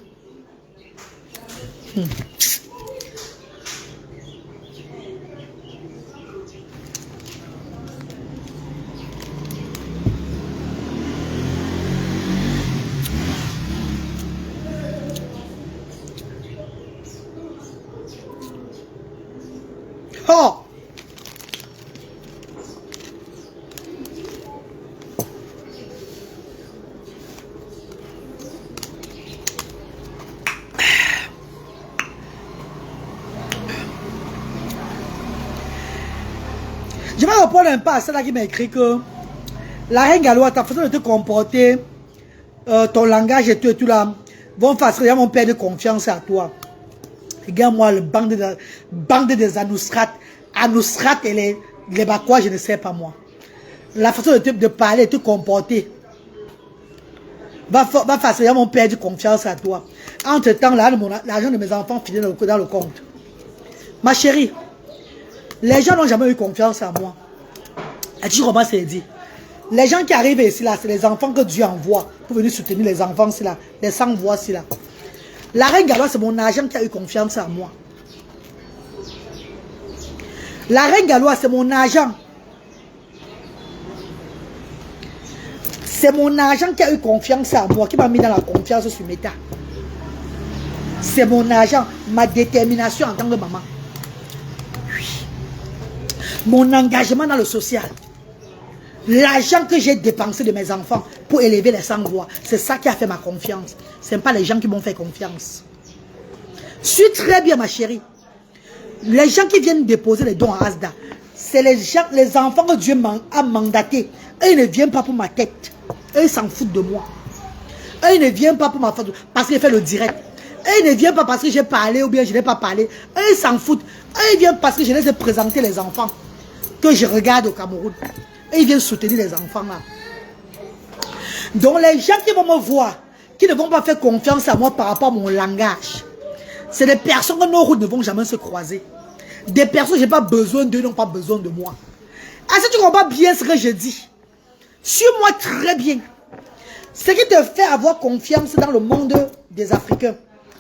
Oh! Je vais répondre un peu à celle-là qui m'a écrit que la reine Galois, ta façon de te comporter, ton langage et tout là, vont faciliter mon père de confiance à toi. Regarde-moi le bande des Anousrat. Anousrat et les Bakois, je ne sais pas moi. La façon de parler, de te comporter. Va facilement perdre confiance à toi. Entre-temps, l'argent de mes enfants finit dans le compte. Ma chérie, les gens n'ont jamais eu confiance en moi. Et tu comprends ce que je dis? Les gens qui arrivent ici, là, c'est les enfants que Dieu envoie pour venir soutenir les enfants, ici, là, les sans-voix, ici, là. La reine Galois, c'est mon agent qui a eu confiance en moi. La reine Galois, c'est mon agent. C'est mon agent qui a eu confiance en moi, qui m'a mis dans la confiance sur Meta. C'est mon agent, ma détermination en tant que maman. Oui. Mon engagement dans le social. L'argent que j'ai dépensé de mes enfants pour élever les sans-voix, c'est ça qui a fait ma confiance. Ce n'est pas les gens qui m'ont fait confiance. Suis très bien, ma chérie. Les gens qui viennent déposer les dons à Asda, c'est les enfants que Dieu a mandatés. Eux, ils ne viennent pas pour ma tête. Eux, ils s'en foutent de moi. Eux, ils ne viennent pas pour ma faute parce qu'ils font le direct. Eux, ils ne viennent pas parce que j'ai parlé ou bien je n'ai pas parlé. Eux, ils s'en foutent. Eux, ils viennent parce que je les ai présentés les enfants que je regarde au Cameroun. Eux, ils viennent soutenir les enfants là. Donc, les gens qui vont me voir, qui ne vont pas faire confiance à moi par rapport à mon langage, c'est des personnes que nos routes ne vont jamais se croiser. Des personnes, je n'ai pas besoin d'eux, n'ont pas besoin de moi. Est-ce que tu comprends bien ce que je dis? Suis-moi très bien. Ce qui te fait avoir confiance dans le monde des Africains,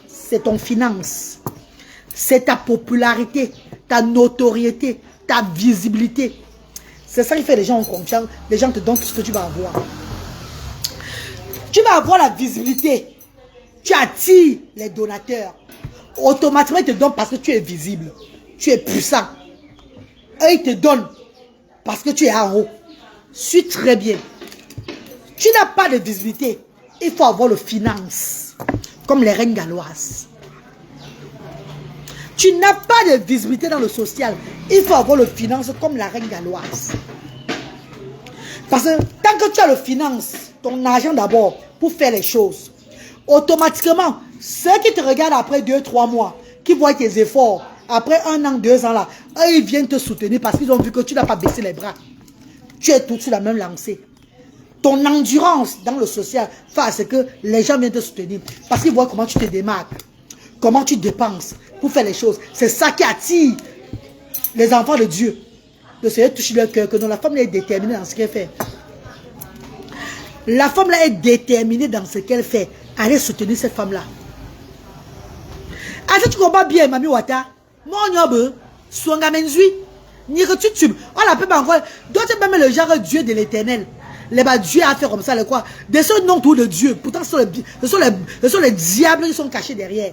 c'est ton finance. C'est ta popularité, ta notoriété, ta visibilité. C'est ça qui fait que les gens ont confiance. Les gens te donnent tout ce que tu vas avoir. Tu vas avoir la visibilité. Tu attires les donateurs. Automatiquement, ils te donnent parce que tu es visible. Tu es puissant. Eux, ils te donnent parce que tu es en haut. Suis très bien. Tu n'as pas de visibilité. Il faut avoir le finance. Comme les reines galloises. Tu n'as pas de visibilité dans le social. Il faut avoir le finance comme la reine galloise. Parce que tant que tu as le finance, ton argent d'abord, pour faire les choses, automatiquement, ceux qui te regardent après 2-3 mois, qui voient tes efforts, après 1 an, 2 ans là, eux, ils viennent te soutenir parce qu'ils ont vu que tu n'as pas baissé les bras. Tu es tout sur la même lancée. Ton endurance dans le social fait à ce que les gens viennent te soutenir. Parce qu'ils voient comment tu te démarques, comment tu dépenses pour faire les choses. C'est ça qui attire les enfants de Dieu. Le Seigneur touche leur cœur, que la femme est déterminée dans ce qu'elle fait. La femme là est déterminée dans ce qu'elle fait. Allez soutenir cette femme-là. Est-ce que tu comprends bien, Mami Wata? Mon yobe, Swanga Menzui, ni que tu tubes. On l'appelle pas encore. D'autres même le genre Dieu de l'éternel. Les bas Dieu a fait comme ça, le quoi. De ce nom tout de Dieu. Pourtant, ce sont les diables qui sont cachés derrière.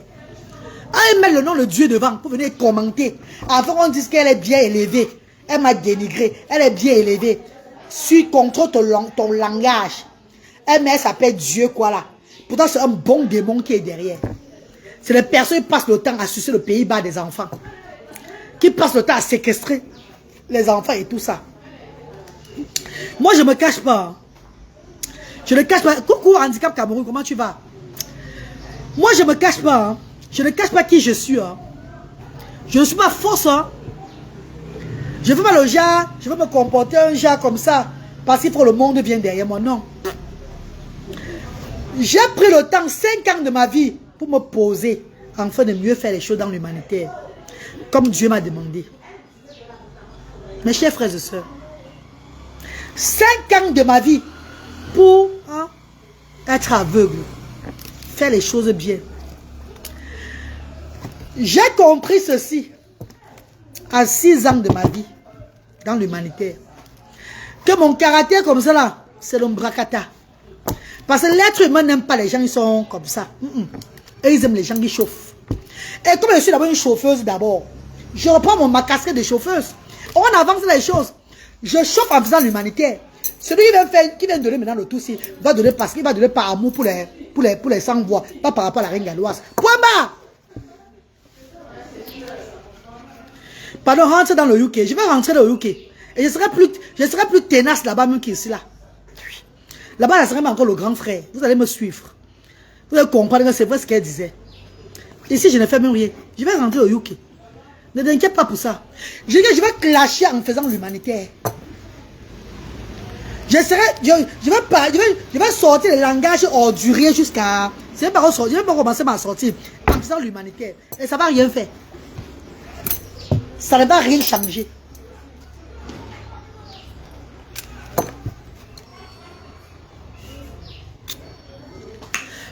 Ils mettent le nom de Dieu devant pour venir commenter. Avant qu'on dise qu'elle est bien élevée. Elle m'a dénigré. Elle est bien élevée. Contrôle ton langage. Elle s'appelle Dieu quoi là. Pourtant, c'est un bon démon qui est derrière. C'est les personnes qui passent le temps à sucer le pays bas des enfants. Qui passent le temps à séquestrer les enfants et tout ça. Moi, je ne me cache pas. Je ne cache pas. Coucou, Handicap Cameroun, comment tu vas? Moi, je ne me cache pas. Je ne cache pas qui je suis. Je ne suis pas fausse. Je ne veux pas le genre, je veux me comporter un genre comme ça. Parce qu'il faut que le monde vienne derrière moi. Non. J'ai pris le temps, 5 ans de ma vie, pour me poser, afin de mieux faire les choses dans l'humanitaire. Comme Dieu m'a demandé. Mes chers frères et sœurs. 5 ans de ma vie pour être aveugle. Faire les choses bien. J'ai compris ceci à 6 ans de ma vie dans l'humanitaire. Que mon caractère comme ça là, c'est l'ombracata. Parce que l'être humain n'aime pas les gens qui sont comme ça. Et ils aiment les gens qui chauffent. Et comme je suis d'abord une chauffeuse d'abord, je reprends ma casquette de chauffeuse. On avance les choses. Je chauffe en faisant l'humanitaire. Celui qui vient donner maintenant le tout, va donner parce qu'il va donner par amour pour les sans-voix, pas par rapport à la reine galloise. Point barre. Pardon, rentre dans le UK. Je vais rentrer dans le UK. Et je serai plus tenace là-bas même qu'ici là. Là-bas, ça serait encore le grand frère. Vous allez me suivre. Vous allez comprendre que c'est vrai ce qu'elle disait. Ici, je ne fais même rien. Je vais rentrer au UK. Ne t'inquiète pas pour ça. Je vais clasher en faisant l'humanitaire. Je vais sortir le langage ordurier jusqu'à... Je vais pas commencer à sortir en faisant l'humanitaire. Et ça ne va rien faire. Ça ne va rien changer.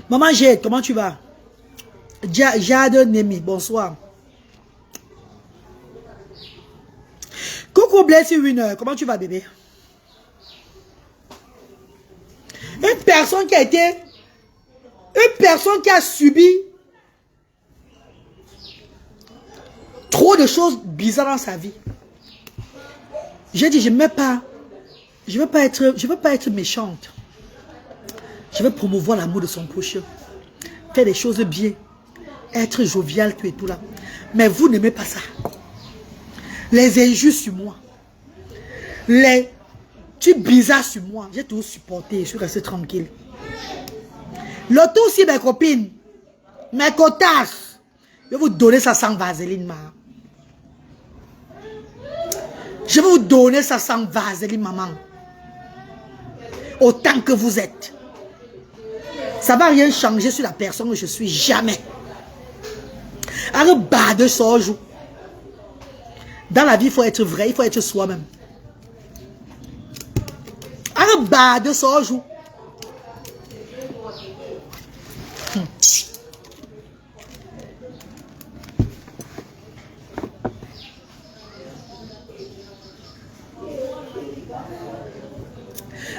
Maman Jade, comment tu vas? Jade Nemi, bonsoir. Coucou Blessy Winner, comment tu vas bébé? Une personne qui a subi trop de choses bizarres dans sa vie. J'ai dit, je ne veux pas être méchante. Je veux promouvoir l'amour de son prochain. Faire des choses bien. Être jovial, tout et tout là. Mais vous n'aimez pas ça. Les injustes sur moi. Les trucs bizarres sur moi. J'ai tout supporté. Je suis resté tranquille. L'auto aussi, mes copines. Mes cotas. Je vais vous donner ça sans vaseline, ma. Je vais vous donner ça sans vaseline, maman. Autant que vous êtes. Ça ne va rien changer sur la personne que je suis. Jamais. Alors, bas de son jour. Dans la vie, il faut être vrai. Il faut être soi-même. Alors, bas de son jour.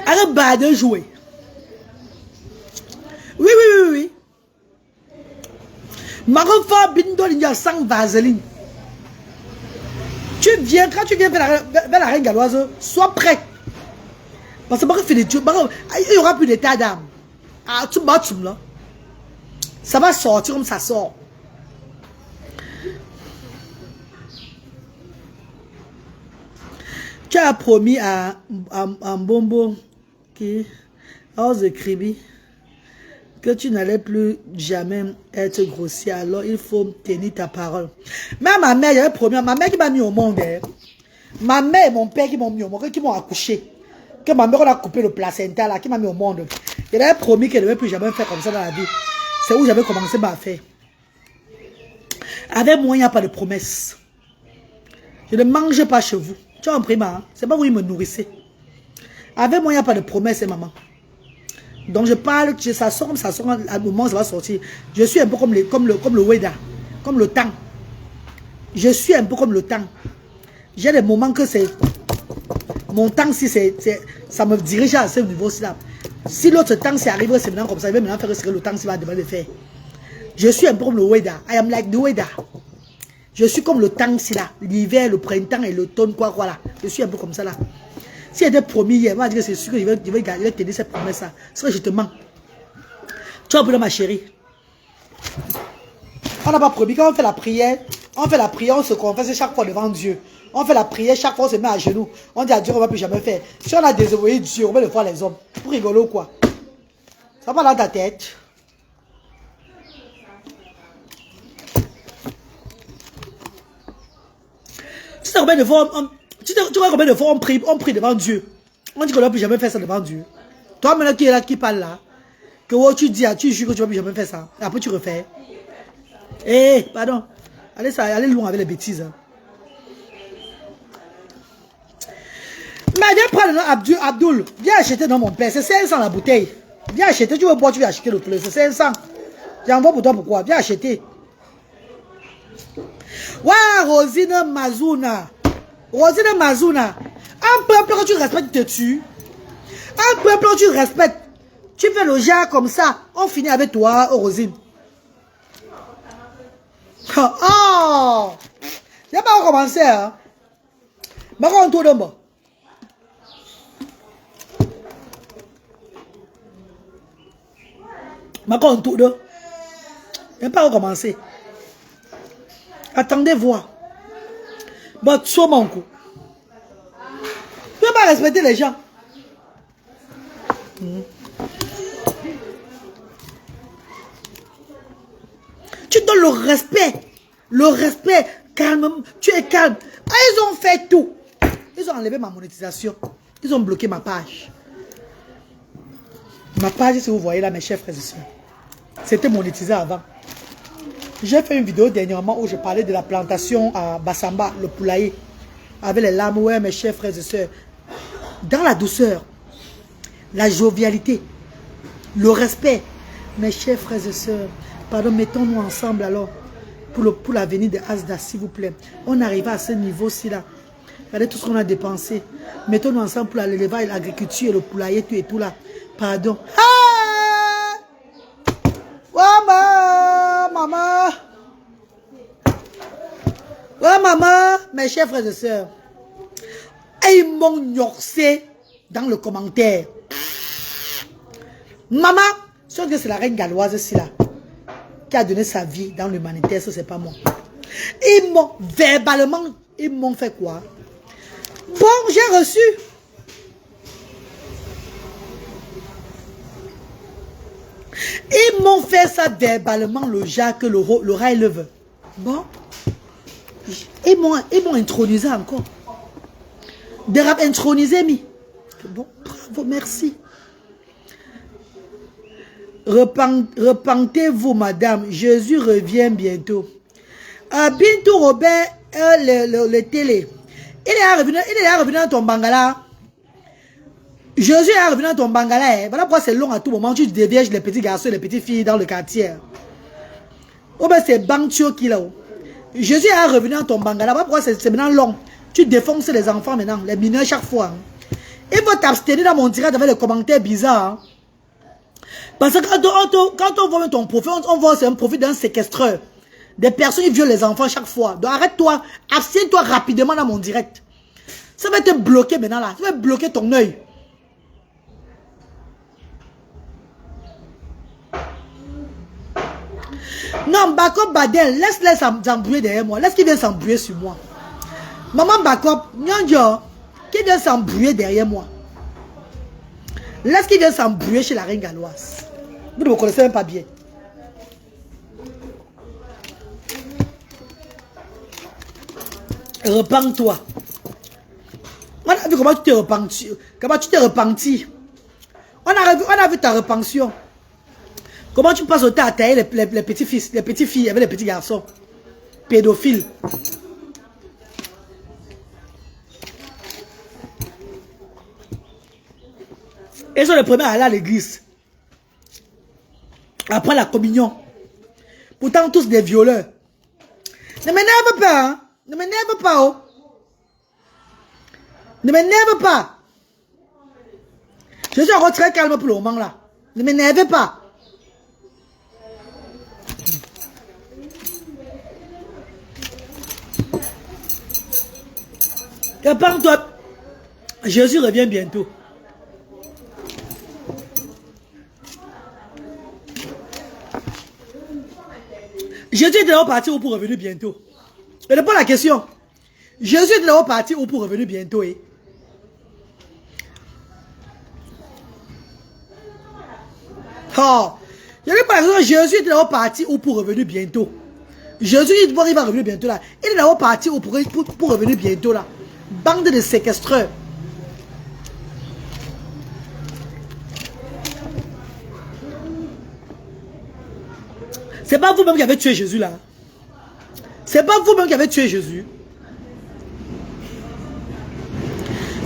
Alors, bas de jouer. Oui. Marofa Bindo Lindia sans vaseline. Quand tu viens vers la reine galloise, sois prêt. Parce que il y aura plus d'état d'âme. Ah, là. Ça va sortir comme ça sort. Tu as promis à Mbombo qui ose écrire que tu n'allais plus jamais être grossier, alors il faut tenir ta parole. Mais ma mère, j'avais promis, ma mère qui m'a mis au monde, ma mère et mon père qui m'ont mis au monde, qui m'ont accouché, que ma mère a coupé le placenta là, qui m'a mis au monde. J'avais promis qu'elle ne devait plus jamais faire comme ça dans la vie. C'est où j'avais commencé ma affaire. Avec moi, il n'y a pas de promesse. Je ne mange pas chez vous. Tu as compris, ma? C'est pas vous qui me nourrissez. Avec moi, il n'y a pas de promesse, maman. Donc je parle, ça sort comme ça sort, à un moment ça va sortir. Je suis un peu comme le Weda, comme le temps. Je suis un peu comme le temps. J'ai des moments que c'est... Mon temps, si ça me dirige à ce niveau-ci là. Si l'autre temps, c'est arrivé, c'est maintenant comme ça, il va maintenant faire ce que le temps, s'il va demander de faire. Je suis un peu comme le Weda. I am like the Weda. Je suis comme le temps, si là. L'hiver, le printemps et l'automne, quoi là. Je suis un peu comme ça là. Si elle était promis hier, on va dire que c'est sûr que je vais t'aider cette promesse-là. C'est vrai que je te mens. Tu vois, ma chérie. On n'a pas promis. Quand on fait la prière, on se confesse chaque fois devant Dieu. On fait la prière, chaque fois on se met à genoux. On dit à Dieu qu'on ne va plus jamais faire. Si on a désobéi Dieu, on va le voir les hommes. Pour rigoler ou quoi? Ça va dans ta tête. Tu sais combien de fois tu vois combien de fois on prie devant Dieu. On dit qu'on ne va plus jamais faire ça devant Dieu. Toi maintenant qui est là, qui parle là, que oh, tu dis, tu jures que tu ne vas plus jamais faire ça. Et après tu refais. Eh, pardon. Allez loin avec les bêtises. Hein. Mais viens prendre Abdul. Viens acheter dans mon père. C'est 500 la bouteille. Viens acheter. Tu veux boire, tu veux acheter le plus. C'est 500. J'envoie pour toi pourquoi. Viens acheter. Waouh, Rosine Mazuna. Rosine Mazuna. Un peuple que tu respectes te tue. Un peuple que tu respectes. Tu fais le genre comme ça. On finit avec toi, Rosine. Oh! Il n'y a pas recommencé. Hein? Mais on tourne de moi. Mais quand on tourne, il n'y a pas recommencé. Attendez voir. Bon, tu sois mon coup. Tu ne peux pas respecter les gens. Tu donnes le respect. Le respect. Calme. Tu es calme. Ah, ils ont fait tout. Ils ont enlevé ma monétisation. Ils ont bloqué ma page. Ma page, si vous voyez là, mes chers frères et sœurs, c'était monétisé avant. J'ai fait une vidéo dernièrement où je parlais de la plantation à Bassamba, le poulailler. Avec les larmes, ouais, mes chers frères et sœurs. Dans la douceur, la jovialité, le respect. Mes chers frères et sœurs, pardon, mettons-nous ensemble alors pour l'avenir de Asda, s'il vous plaît. On arrive à ce niveau-ci là. Regardez tout ce qu'on a dépensé. Mettons-nous ensemble pour l'élevage, l'agriculture, le poulailler, tout et tout là. Pardon. Ah! Maman! Maman! Ouais, maman! Mes chers frères et sœurs. Et ils m'ont gnorsé dans le commentaire. Maman! Sauf que c'est la reine galloise ici là. Qui a donné sa vie dans l'humanitaire, ça c'est pas moi. Ils m'ont verbalement, ils m'ont fait quoi? Bon, j'ai reçu. Ils m'ont fait ça verbalement, le Jacques, le rail le veut. Bon. Ils m'ont intronisé encore. Des rap intronisé, mi. Bon, bravo, merci. Repentez-vous, madame. Jésus revient bientôt. Bintou Robert, le télé. Il est revenu dans ton bangala. Jésus est revenu dans ton bangala. Voilà pourquoi c'est long à tout moment. Tu dévierges les petits garçons et les petites filles dans le quartier. Oh ben c'est Bangtio qui là. Jésus est revenu dans ton bangala. Voilà pourquoi c'est maintenant long. Tu défonces les enfants maintenant, les mineurs chaque fois. Il faut t'abstenir dans mon direct avec les commentaires bizarres. Parce que quand on voit ton profil, on voit c'est un profil d'un séquestreur. Des personnes qui violent les enfants chaque fois. Donc arrête-toi, abstiens-toi rapidement dans mon direct. Ça va te bloquer maintenant là. Ça va bloquer ton œil. Non, Bakop Badel, laisse-les s'embrouiller derrière moi. Laisse qu'ils viennent s'embrouiller sur moi. Maman Bakop, Nyonjo, qui vient s'embrouiller derrière moi. Laisse qu'ils viennent s'embrouiller chez la reine galloise. Vous ne me connaissez même pas bien. Repends-toi. On a vu comment tu t'es repenti. Comment tu t'es repenti. On a vu ta repension. Comment tu passes au temps à tailler les petits-fils, les petites filles avec les petits garçons. Pédophiles. Ils sont les premiers à aller à l'église. Après la communion. Pourtant tous des violeurs. Ne m'énerve pas, hein. Ne m'énerve pas, oh. Ne m'énerve pas. Je suis encore très calme pour le moment là. Ne m'énerve pas. Répands-toi. Jésus revient bientôt. Jésus est de l'autre parti ou pour revenir bientôt? Je ne réponds pas la question. Jésus est de l'autre parti ou pour revenir bientôt? Eh? Oh, je ne réponds pas la question. Jésus est de l'autre parti ou pour revenir bientôt? Jésus il va revenir bientôt là. Il est de l'autre parti ou pour revenir bientôt là. Bande de séquestreurs. C'est pas vous-même qui avez tué Jésus là. C'est pas vous-même qui avez tué Jésus.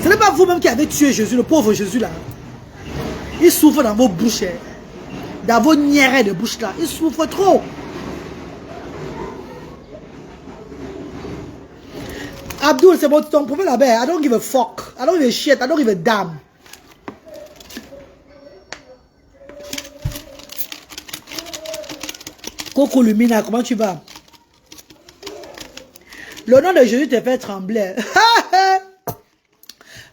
Ce n'est pas vous-même qui avez tué Jésus, le pauvre Jésus là. Il souffre dans vos bouches. Dans vos niérés de bouche là. Il souffre trop. Abdul, c'est bon, ton problème là-bas. I don't give a fuck. I don't give a shit. I don't give a damn. Coco Lumina, comment tu vas? Le nom de Jésus te fait trembler.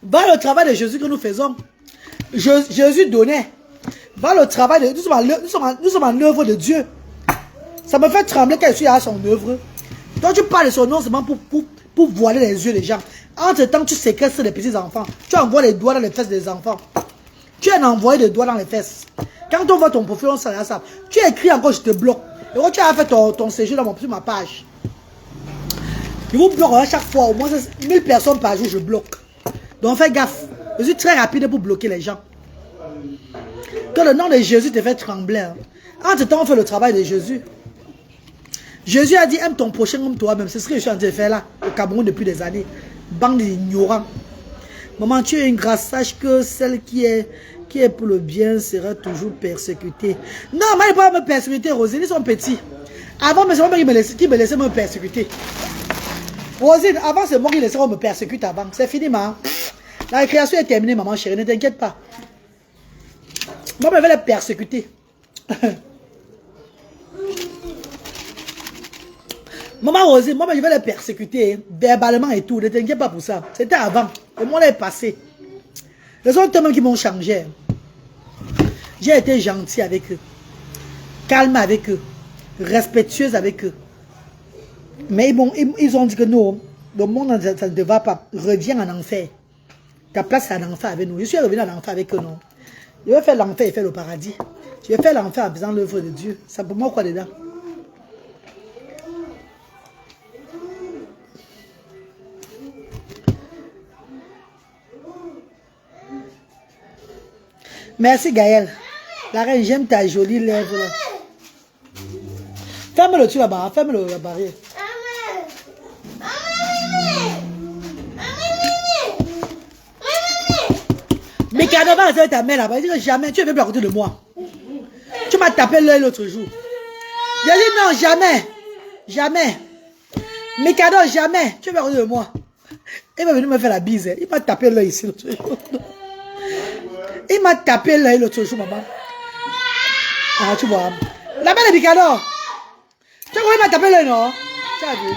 Va le travail de Jésus que nous faisons. Jésus donnait. Va le travail de... Nous sommes en œuvre de Dieu. Ça me fait trembler quand je suis à son œuvre. Toi, tu parles de son nom seulement pour voiler les yeux des gens. Entre temps, tu séquestres les petits enfants. Tu envoies les doigts dans les fesses des enfants. Tu es un envoyé de doigts dans les fesses. Quand on voit ton profil, on s'en ça. Tu écris encore, je te bloque. Et quand tu as fait ton séjour sur ma page, je vous bloque à chaque fois, au moins 1000 personnes par jour, je bloque. Donc fais gaffe. Je suis très rapide pour bloquer les gens. Que le nom de Jésus te fait trembler. Hein. Entre temps, on fait le travail de Jésus. Jésus a dit, aime ton prochain comme toi-même. C'est ce que je suis en train de faire là, au Cameroun depuis des années. Bande d'ignorants. Maman, tu es une grâce. Sache que celle qui est pour le bien sera toujours persécutée. Non, moi, il ne peut pas me persécuter, Rosine. Ils sont petits. Avant, c'est moi qui me laissait me persécuter. Rosine, avant, c'est moi qui laissais me persécuter avant. C'est fini, maman. La récréation est terminée, maman chérie. Ne t'inquiète pas. Moi, je vais les persécuter. Maman Rosine, moi, je vais les persécuter. Verbalement et tout. Ne t'inquiète pas pour ça. C'était avant. Le monde est passé. Les autres tellement qui m'ont changé. J'ai été gentil avec eux. Calme avec eux. Respectueuse avec eux. Mais ils ont dit que non, le monde, ça ne te va pas. Reviens en enfer. Ta place, c'est en enfer avec nous. Je suis revenu en enfer avec eux, non. Je vais faire l'enfer et faire le paradis. Je vais faire l'enfer en faisant l'œuvre de Dieu. Ça pour moi quoi dedans? Merci Gaël. La reine, j'aime ta jolie lèvre. Ferme le truc là-bas, ferme la barrière. Mais Canova, c'est ta mère là-bas. Il dit que jamais, tu ne veux plus à côté de moi. Tu m'as tapé l'œil l'autre jour. J'ai dit non, jamais. Jamais. Mikado, jamais. Tu veux à côté de moi. Il va venir me faire la bise. Il m'a tapé l'œil ici l'autre jour. Il m'a tapé l'œil l'autre jour, maman. Ah, tu vois. La mère de Mikado. Tu vois, il m'a tapé l'œil, non? Tu as vu?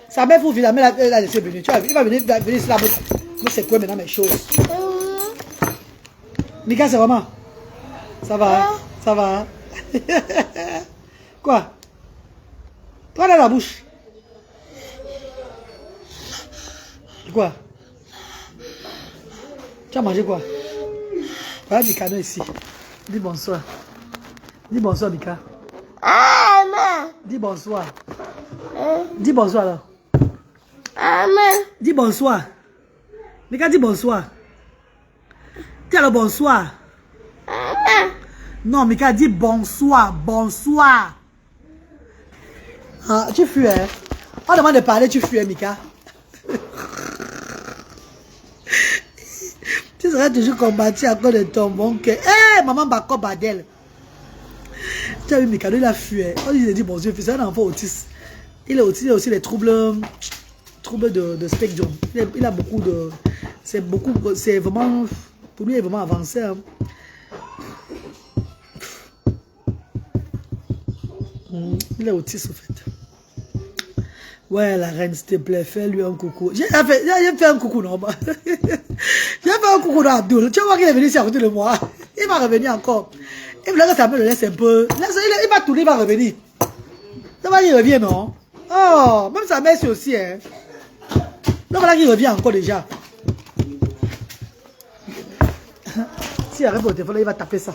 Sa mère vous la mère l'a laissé venir. Tu as vu? Il va venir ici là. Moi, c'est quoi maintenant mes choses? Mika, c'est vraiment? Ça va? Hein? Ça va? Hein? Quoi? Toi dans la bouche. Quoi? Tu as mangé quoi? Voilà Mika ici. Dis bonsoir. Dis bonsoir Mika. Dis bonsoir. Dis bonsoir là. Dis bonsoir. Mika dis bonsoir. Dis alors bonsoir. Non Mika dis bonsoir. Bonsoir. Ah, tu fuis hein? On demande de parler, tu fuis Mika. Tu seras toujours combattu à cause de ton bon cœur. Hé, maman Bako Badel. Tu as vu Mikado, il a fui. On lui a dit, bon Dieu, c'est un enfant autiste. Il a aussi les troubles de spectrum. Il a beaucoup de... C'est vraiment... Pour lui, il est vraiment avancé. Hein. Il est autiste, en fait. Ouais, la reine, s'il te plaît, fais-lui un coucou. J'ai fait un coucou, non? J'ai fait un coucou dans Abdul. Tu vois qu'il est venu ici à côté de moi. Il va revenir encore. Il voulait que ça me le laisse un peu. Il va tourner, il va revenir. Ça va qu'il revient, non? Oh, même sa mère, c'est aussi, hein. Donc voilà qu'il revient encore déjà. Si il arrive au téléphone, il va taper ça.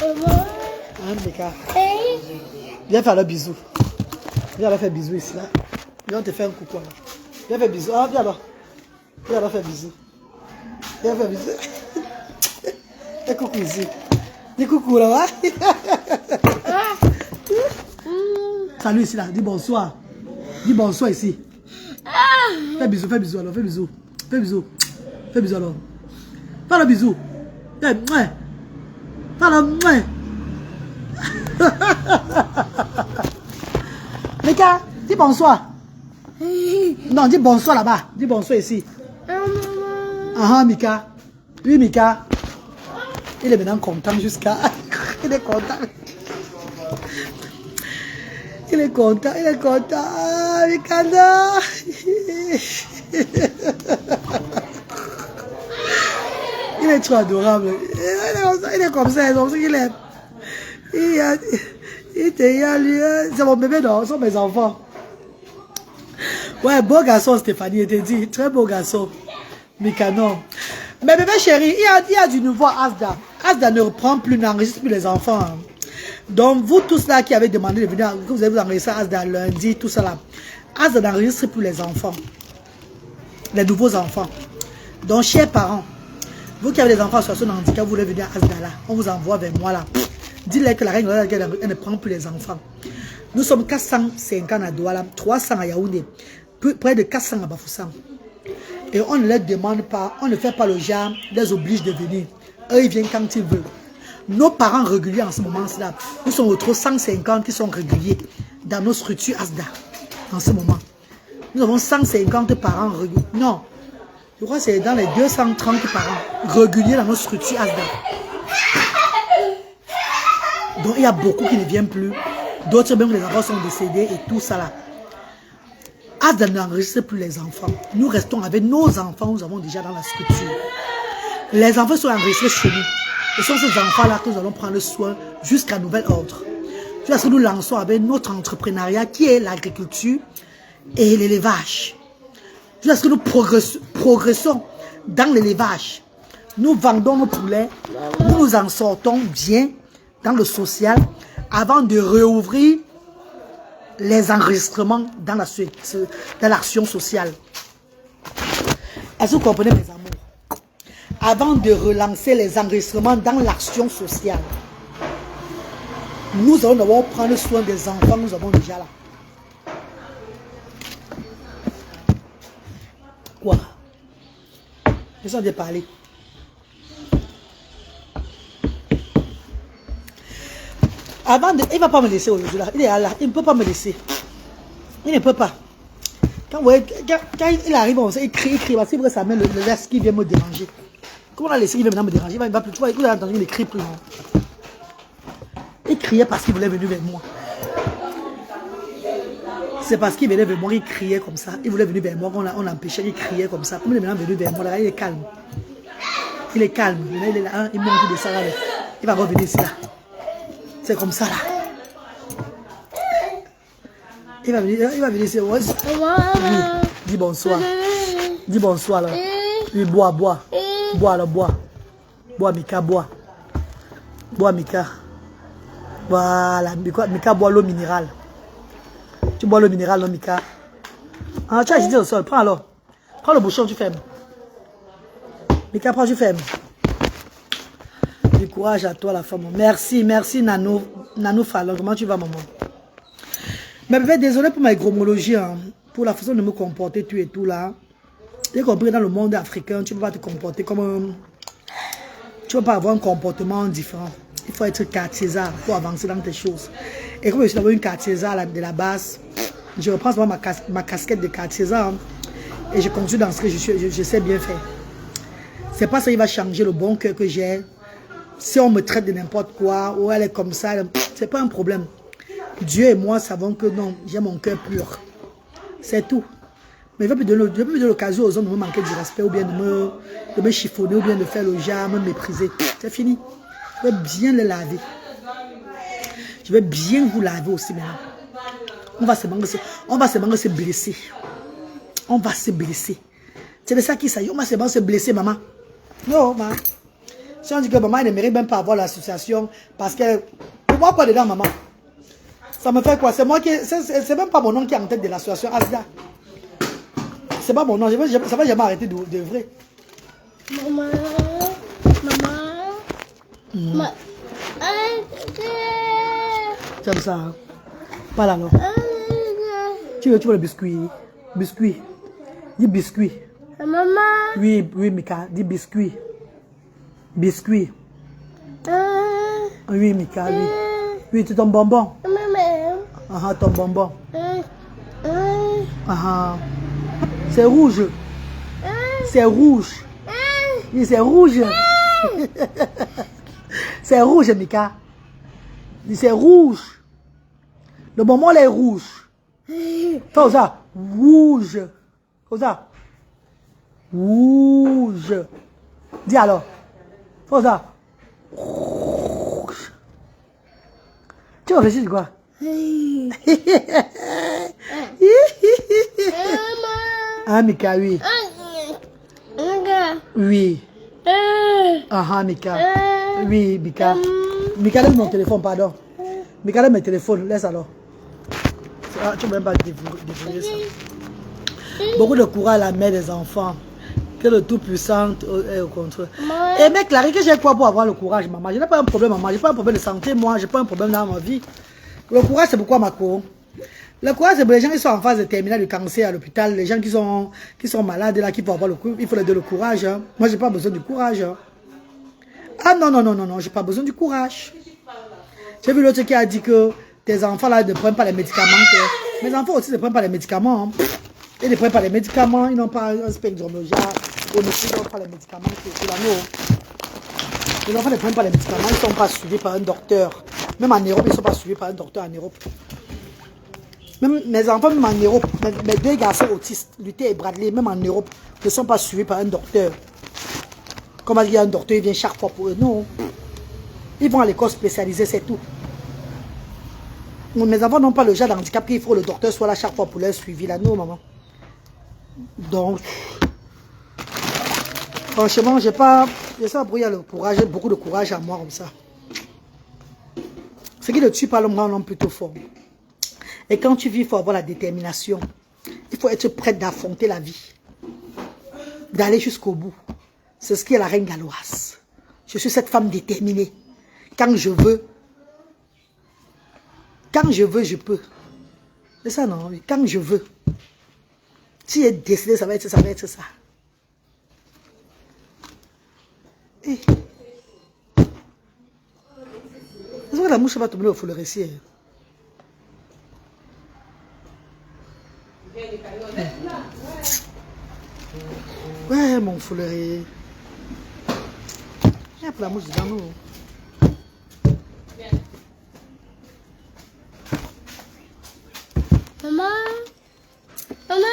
Hein, Mika. Viens faire le bisou. Viens leur faire bisou ici, là. Viens te faire un coucou, là. Viens faire bisou. Ah, viens là. Viens leur faire bisou. Viens faire bisou. Fais coucou ici. Dis coucou, là. Salut ici, là. Dis bonsoir. Dis bonsoir ici. Fais bisou alors. Fais bisou. Fais bisou. Fais bisou alors. Fais le bisou. Fais le Mika, dis bonsoir. Non, dis bonsoir là-bas. Dis bonsoir ici. Ah, Mika. Oui, Mika. Il est maintenant content jusqu'à... Il est content. Il est content. Ah, Mika, non. Il est trop adorable. Il est comme ça. Il est... C'est mon bébé, non? Ce sont mes enfants. Ouais, beau garçon, Stéphanie, je te dis. Très beau garçon. Mika, non. Mais bébé chéri, il y a du nouveau à Asda. Asda ne reprend plus, n'enregistre plus les enfants. Hein. Donc, vous tous là qui avez demandé de venir, que vous avez enregistré Asda lundi, tout ça là. Asda n'enregistre plus les enfants. Les nouveaux enfants. Donc, chers parents, vous qui avez des enfants en situation de handicap, vous voulez venir à Asda là. On vous envoie vers moi là. Dites-leur que la règle, elle ne prend plus les enfants. Nous sommes 450 à Douala, 300 à Yaoundé, près de 400 à Bafoussam. Et on ne les demande pas, on ne fait pas le genre, les oblige de venir. Eux, ils viennent quand ils veulent. Nos parents réguliers en ce moment-là, nous sommes autour de 150 qui sont réguliers dans nos structures Asda. En ce moment. Nous avons 150 parents réguliers. Non, je crois que c'est dans les 230 parents réguliers dans nos structures Asda. Donc il y a beaucoup qui ne viennent plus. D'autres même les enfants sont décédés et tout ça là. Asda n'enregistre plus les enfants. Nous restons avec nos enfants, nous avons déjà dans la structure. Les enfants sont enregistrés chez nous. Ce sont ces enfants-là que nous allons prendre soin jusqu'à nouvel ordre. Jusqu'à ce que nous lançons avec notre entrepreneuriat qui est l'agriculture et l'élevage. Jusqu'à ce que nous progressons dans l'élevage. Nous vendons nos poulets, nous nous en sortons bien dans le social avant de réouvrir les enregistrements dans l'action sociale. Est-ce que vous comprenez mes amours? Avant de relancer les enregistrements dans l'action sociale, nous allons d'abord prendre soin des enfants, nous avons déjà là. Quoi? Laissons de parler. Avant de... Il ne va pas me laisser aujourd'hui là. Il est là. Il ne peut pas me laisser. Il ne peut pas. Quand il arrive, il crie parce qu'il sa main, le reste qui vient me déranger. Comment on a laissé, il vient maintenant me déranger. Il va plus. Tu vois, il a entendu, il ne crie plus. Non. Il criait parce qu'il voulait venir vers moi. C'est parce qu'il venait vers moi, il criait comme ça. Il voulait venir vers moi, on l'empêchait, il criait comme ça. Comme il est maintenant venu vers moi, là, il est calme. Il est calme. Il est là, il monte, il descend là. Il va revenir ici là. C'est comme ça là. Il va venir ici. Oui. Dis bonsoir. Dis bonsoir là. Oui, bois. Bois là, bois. Bois, Mika, bois. Bois, Mika. Voilà. Mika boit l'eau minérale. Tu bois l'eau minérale, non, Mika? Ah, tu as dit au sol. Prends alors. Prends le bouchon, tu fermes. Mika, prends, tu fermes. Du courage à toi, la femme. Merci Nanou Fallon. Comment tu vas, maman? Mais bébé, désolé pour ma gromologie, hein, pour la façon de me comporter, tu et tout là. J'ai compris dans le monde africain, tu ne peux pas te comporter comme tu ne peux pas avoir un comportement différent. Il faut être cartésar pour avancer dans tes choses. Et comme je suis d'avoir une cartésar de la base, je reprends ma casquette de cartésar et je continue dans ce que je sais bien faire. C'est pas ça qui va changer le bon cœur que j'ai. Si on me traite de n'importe quoi, ou elle est comme ça, c'est pas un problème. Dieu et moi savons que non, j'ai mon cœur pur. C'est tout. Mais je ne vais plus donner l'occasion aux hommes de me manquer du respect, ou bien de me chiffonner, ou bien de faire le genre, me mépriser. C'est fini. Je vais bien le laver. Je vais bien vous laver aussi maintenant. On va seulement se blesser. On va se blesser. C'est de ça qu'il s'agit. On va seulement se blesser, maman. Non, maman. Si on dit que maman elle ne mérite même pas avoir l'association, parce que, pour moi quoi dedans, maman? Ça me fait quoi? C'est moi qui, c'est même pas mon nom qui est en tête de l'association Asda. C'est pas mon nom, ça va jamais arrêter d'œuvrer. Maman. Comme ça, hein? Pas là, non. Tu veux le biscuit? Biscuit. Dis biscuit. Maman. Oui, Mika, dis biscuit. Biscuit. Oui, Mika, oui. Oui, c'est ton bonbon. Ah, ton bonbon. Ah, c'est rouge. C'est rouge. Oui, c'est rouge. C'est rouge, Mika. C'est rouge. Le bonbon, il est rouge. Fais ça. Rouge. Comme ça. Rouge. Dis alors. Fais ça. Rouge. Tu réfléchis de quoi? Ah, Mika, oui. Oui. Ah ah, Mika. Oui, Mika. Mika, laisse mon téléphone, pardon. Mika, laisse mes téléphones, laisse alors. Ah, tu ne peux même pas débrouiller ça. Beaucoup de courage à la mère des enfants. Que le Tout-Puissant est au contrôle. Et mec, Larry, que j'ai quoi pour avoir le courage, maman? Je n'ai pas un problème, maman. Je n'ai pas un problème de santé, moi. Je n'ai pas un problème dans ma vie. Le courage, c'est pourquoi, ma co? Le courage, c'est pour les gens qui sont en phase de terminale du cancer à l'hôpital. Les gens qui sont malades, là, qui peuvent avoir le courage. Il faut leur donner le courage. Hein. Moi, je n'ai pas besoin du courage. Hein. Ah non, non, non, non, non. Je n'ai pas besoin du courage. J'ai vu l'autre qui a dit que tes enfants, là, ne prennent pas les médicaments. Mes enfants aussi ne prennent pas les médicaments. Hein. Ils ne prennent pas les médicaments, ils n'ont pas un spectre de ils n'ont pas les médicaments. Les enfants ne prennent pas les médicaments, ils ne sont pas suivis par un docteur. Même en Europe, ils ne sont pas suivis par un docteur en Europe. Même mes enfants, même en Europe, mes deux garçons autistes, Luther et Bradley, même en Europe, ne sont pas suivis par un docteur. Comment il y a un docteur, il vient chaque fois pour eux. Non. Ils vont à l'école spécialisée, c'est tout. Mes enfants n'ont pas le genre d'handicap qu'il faut que le docteur soit là chaque fois pour leur suivi. Là. Non, maman. Donc, franchement, j'ai pas brouillé le courage, j'ai beaucoup de courage à moi comme ça. Ce qui ne tue pas l'homme rend l'homme plutôt fort. Et quand tu vis, il faut avoir la détermination. Il faut être prêt d'affronter la vie. D'aller jusqu'au bout. C'est ce qui est la reine galloise. Je suis cette femme déterminée. Quand je veux, je peux. C'est ça, non? Quand je veux. Si est décidé, ça va être ça, ça va être ça. Et... est-ce que la mouche va tomber au fouleur ici? Ouais, mon fouleur. Il y a pour la mouche dans nous. Maman. Maman.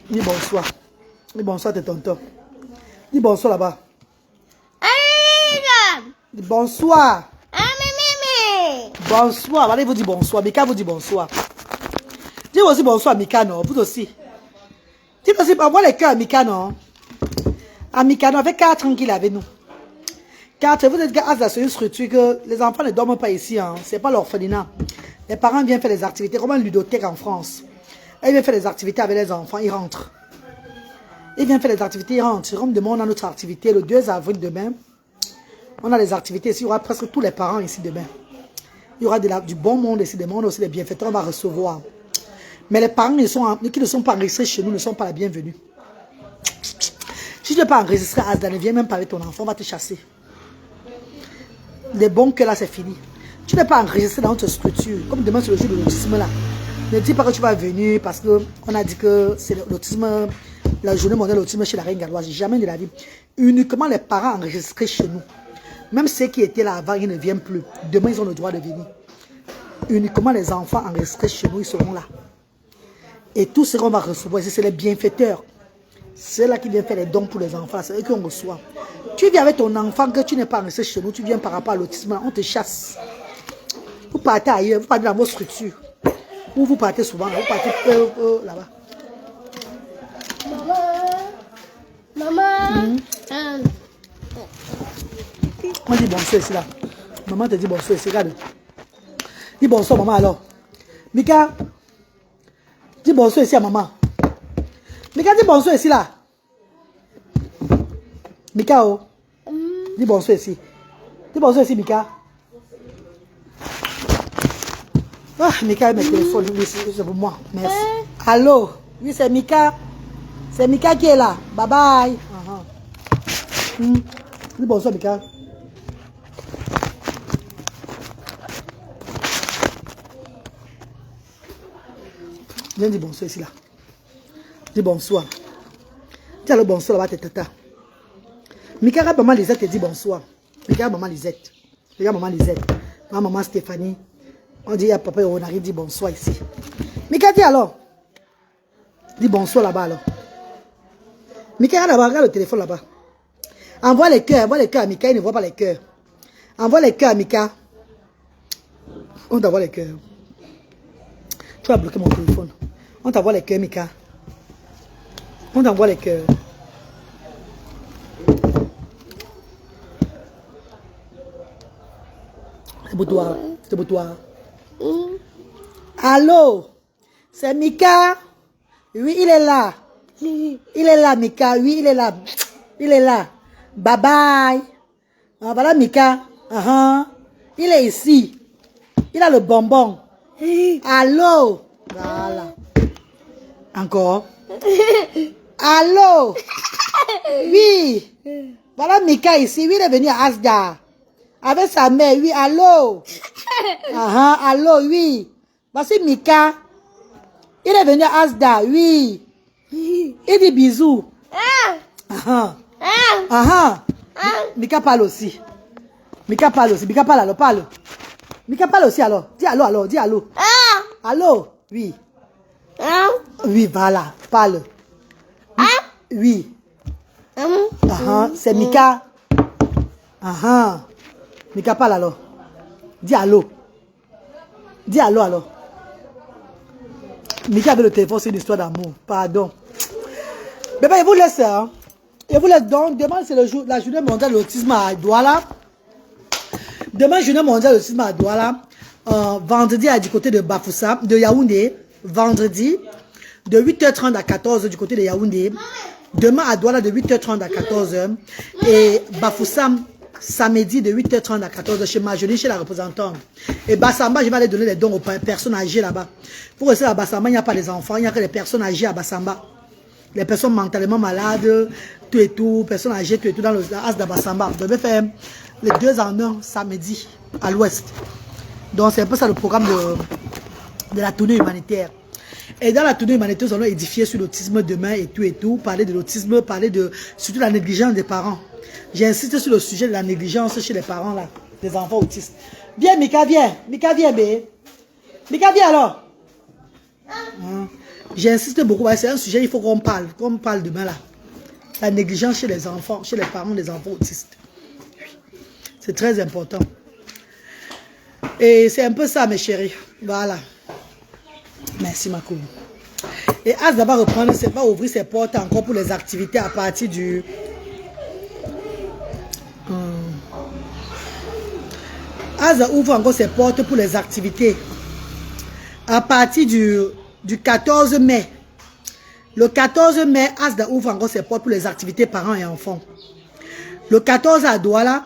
Dis bonsoir. Dis bonsoir, tes tontons. Dis bonsoir là-bas. Dis bonsoir. Bonsoir. Allez, vous dites bonsoir. Mika vous dit bonsoir. Dis aussi bonsoir, Mika, non? Vous aussi. Dis aussi, envoie les cœurs à Mika, non? À Mika, non, avec 4 tranquille avec nous. Car vous êtes à une structure que les enfants ne dorment pas ici. Hein. Ce n'est pas l'orphelinat. Les parents viennent faire des activités, comme un ludothèque en France. Ils viennent faire des activités avec les enfants, ils rentrent. Ils viennent faire des activités, ils rentrent. Comme demain, on a notre activité le 2 avril demain. On a les activités ici, il y aura presque tous les parents ici demain. Il y aura du bon monde ici demain, on a aussi des bienfaiteurs, on va recevoir. Mais les parents qui ne sont pas enregistrés chez nous ne sont pas les bienvenus. Si tu n'es pas enregistré à Asda, ne viens même pas avec ton enfant, on va te chasser. Les bons cœurs là, c'est fini. Tu n'es pas enregistré dans notre structure. Comme demain, c'est le jour de l'autisme là. Ne dis pas que tu vas venir parce qu'on a dit que c'est l'autisme, la journée mondiale de l'autisme chez la reine galloise. Jamais de la vie. Uniquement les parents enregistrés chez nous. Même ceux qui étaient là avant, ils ne viennent plus. Demain, ils ont le droit de venir. Uniquement les enfants enregistrés chez nous, ils seront là. Et tout ce qu'on va recevoir ici, c'est les bienfaiteurs. C'est là qui viennent faire les dons pour les enfants. C'est eux qu'on reçoit. Tu viens avec ton enfant que tu n'es pas resté chez nous. Tu viens par rapport à l'autisme. On te chasse. Vous partez ailleurs. Vous partez dans vos structures. Ou vous partez souvent. Vous partez là-bas. Maman. On dit bonsoir ici là. Maman te dit bonsoir ici. Regarde. Dis bonsoir maman alors. Mika. Dis bonsoir ici à maman. Mika, dis bonsoir ici là. Mika, oh. Dis bonsoir ici. Dis bonsoir ici, Mika. Ah, Mika, mes téléphones. Oui, c'est pour moi. Merci. Allô? Oui, c'est Mika. C'est Mika qui est là. Bye bye. Dis bonsoir, Mika. Viens dire bonsoir ici là. Dis bonsoir. Dis alors bonsoir là-bas, tes tata. Mika, regarde maman Lisette te dit bonsoir. Regarde maman Lisette. Regarde maman Lisette. Maman Stéphanie. On dit à papa on arrive, dit bonsoir ici. Mika, dis alors. Dis bonsoir là-bas alors. Mika, regarde le téléphone là-bas. Envoie les cœurs à Mika, il ne voit pas les cœurs. Envoie les cœurs à Mika. On doit voir les cœurs. Tu as bloqué mon téléphone. On t'envoie les cœurs, Mika. On t'envoie les cœurs. C'est pour toi. C'est pour toi. Allô? C'est Mika? Oui, il est là. Il est là, Mika. Oui, il est là. Il est là. Bye bye. Ah, voilà Mika. Il est ici. Il a le bonbon. Allô? Voilà. Encore. Allô? Oui. Voilà Mika ici. Oui, il est venu à Asda. Avec sa mère. Oui, allô? Allô, oui. Voici Mika. Il est venu à Asda. Oui. Il dit bisous. Mika parle aussi. Mika parle aussi. Mika parle alors, parle. Mika parle aussi alors. Dis allô, alors, dis allô. Allô? Oui. Oui, voilà, parle. Oui. C'est Mika. Mika parle alors. Dis allô. Dis allô alors. Mika avec le téléphone, c'est une histoire d'amour. Pardon. Bébé, je vous laisse. Hein. Je vous laisse donc. Demain, c'est la journée mondiale de l'autisme à Douala. Demain, journée mondiale de l'autisme à Douala. Vendredi, du côté de Bafoussam, de Yaoundé. Vendredi, de 8h30 à 14h du côté de Yaoundé. Demain, à Douala, de 8h30 à 14h. Et Bafoussam, samedi, de 8h30 à 14h chez Majoli, chez la représentante. Et Bassamba, je vais aller donner les dons aux personnes âgées là-bas. Pour rester à Bassamba, il n'y a pas les enfants, il n'y a que les personnes âgées à Bassamba. Les personnes mentalement malades, tout et tout, personnes âgées, tout et tout, dans le As de Bassamba. Je vais faire les 2 en 1 samedi à l'ouest. Donc, c'est un peu ça le programme de la tournée humanitaire. Et dans la tournée humanitaire, nous allons édifier sur l'autisme demain et tout, parler de l'autisme, parler de surtout la négligence des parents. J'insiste sur le sujet de la négligence chez les parents, là, des enfants autistes. Viens, Mika, viens. Mika, viens, bé. Mika, viens alors. J'insiste beaucoup, c'est un sujet, il faut qu'on parle demain, là. La négligence chez les enfants, chez les parents des enfants autistes. C'est très important. Et c'est un peu ça, mes chéris. Voilà. Merci, ma cool. Et Asda va reprendre, c'est pas ouvrir ses portes encore pour les activités à partir du... Asda ouvre encore ses portes pour les activités à partir du 14 mai. Le 14 mai, Asda ouvre encore ses portes pour les activités parents et enfants. Le 14 à Douala,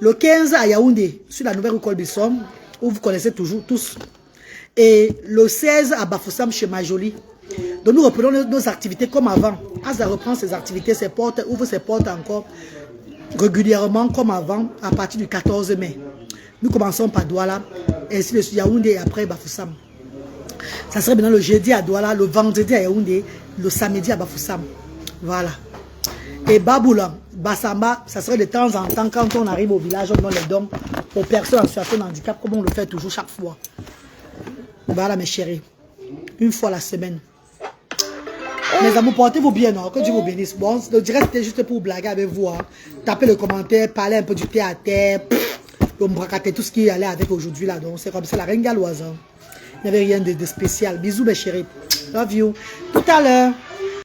le 15 à Yaoundé, sur la nouvelle école Bissom, où vous connaissez toujours tous. Et le 16 à Bafoussam chez Majoli. Donc nous reprenons nos activités comme avant. Asda reprend ses activités, ses portes, ouvre ses portes encore régulièrement comme avant à partir du 14 mai. Nous commençons par Douala, ainsi de Yaoundé et après Bafoussam. Ça serait maintenant le jeudi à Douala, le vendredi à Yaoundé, le samedi à Bafoussam. Voilà. Et Baboula, Bassamba, ça serait de temps en temps quand on arrive au village, on donne les dons aux personnes en situation de handicap, comme on le fait toujours chaque fois. Voilà mes chéris. Une fois la semaine. Mes amours, portez-vous bien, non? Que Dieu vous bénisse. Bon, le direct c'était juste pour blaguer avec vous. Hein. Tapez le commentaire, parler un peu du thé à terre, le tout ce qui allait avec aujourd'hui là. Donc c'est comme ça la reine galloise. Hein. Il n'y avait rien de spécial. Bisous mes chéris. Love you. Tout à l'heure.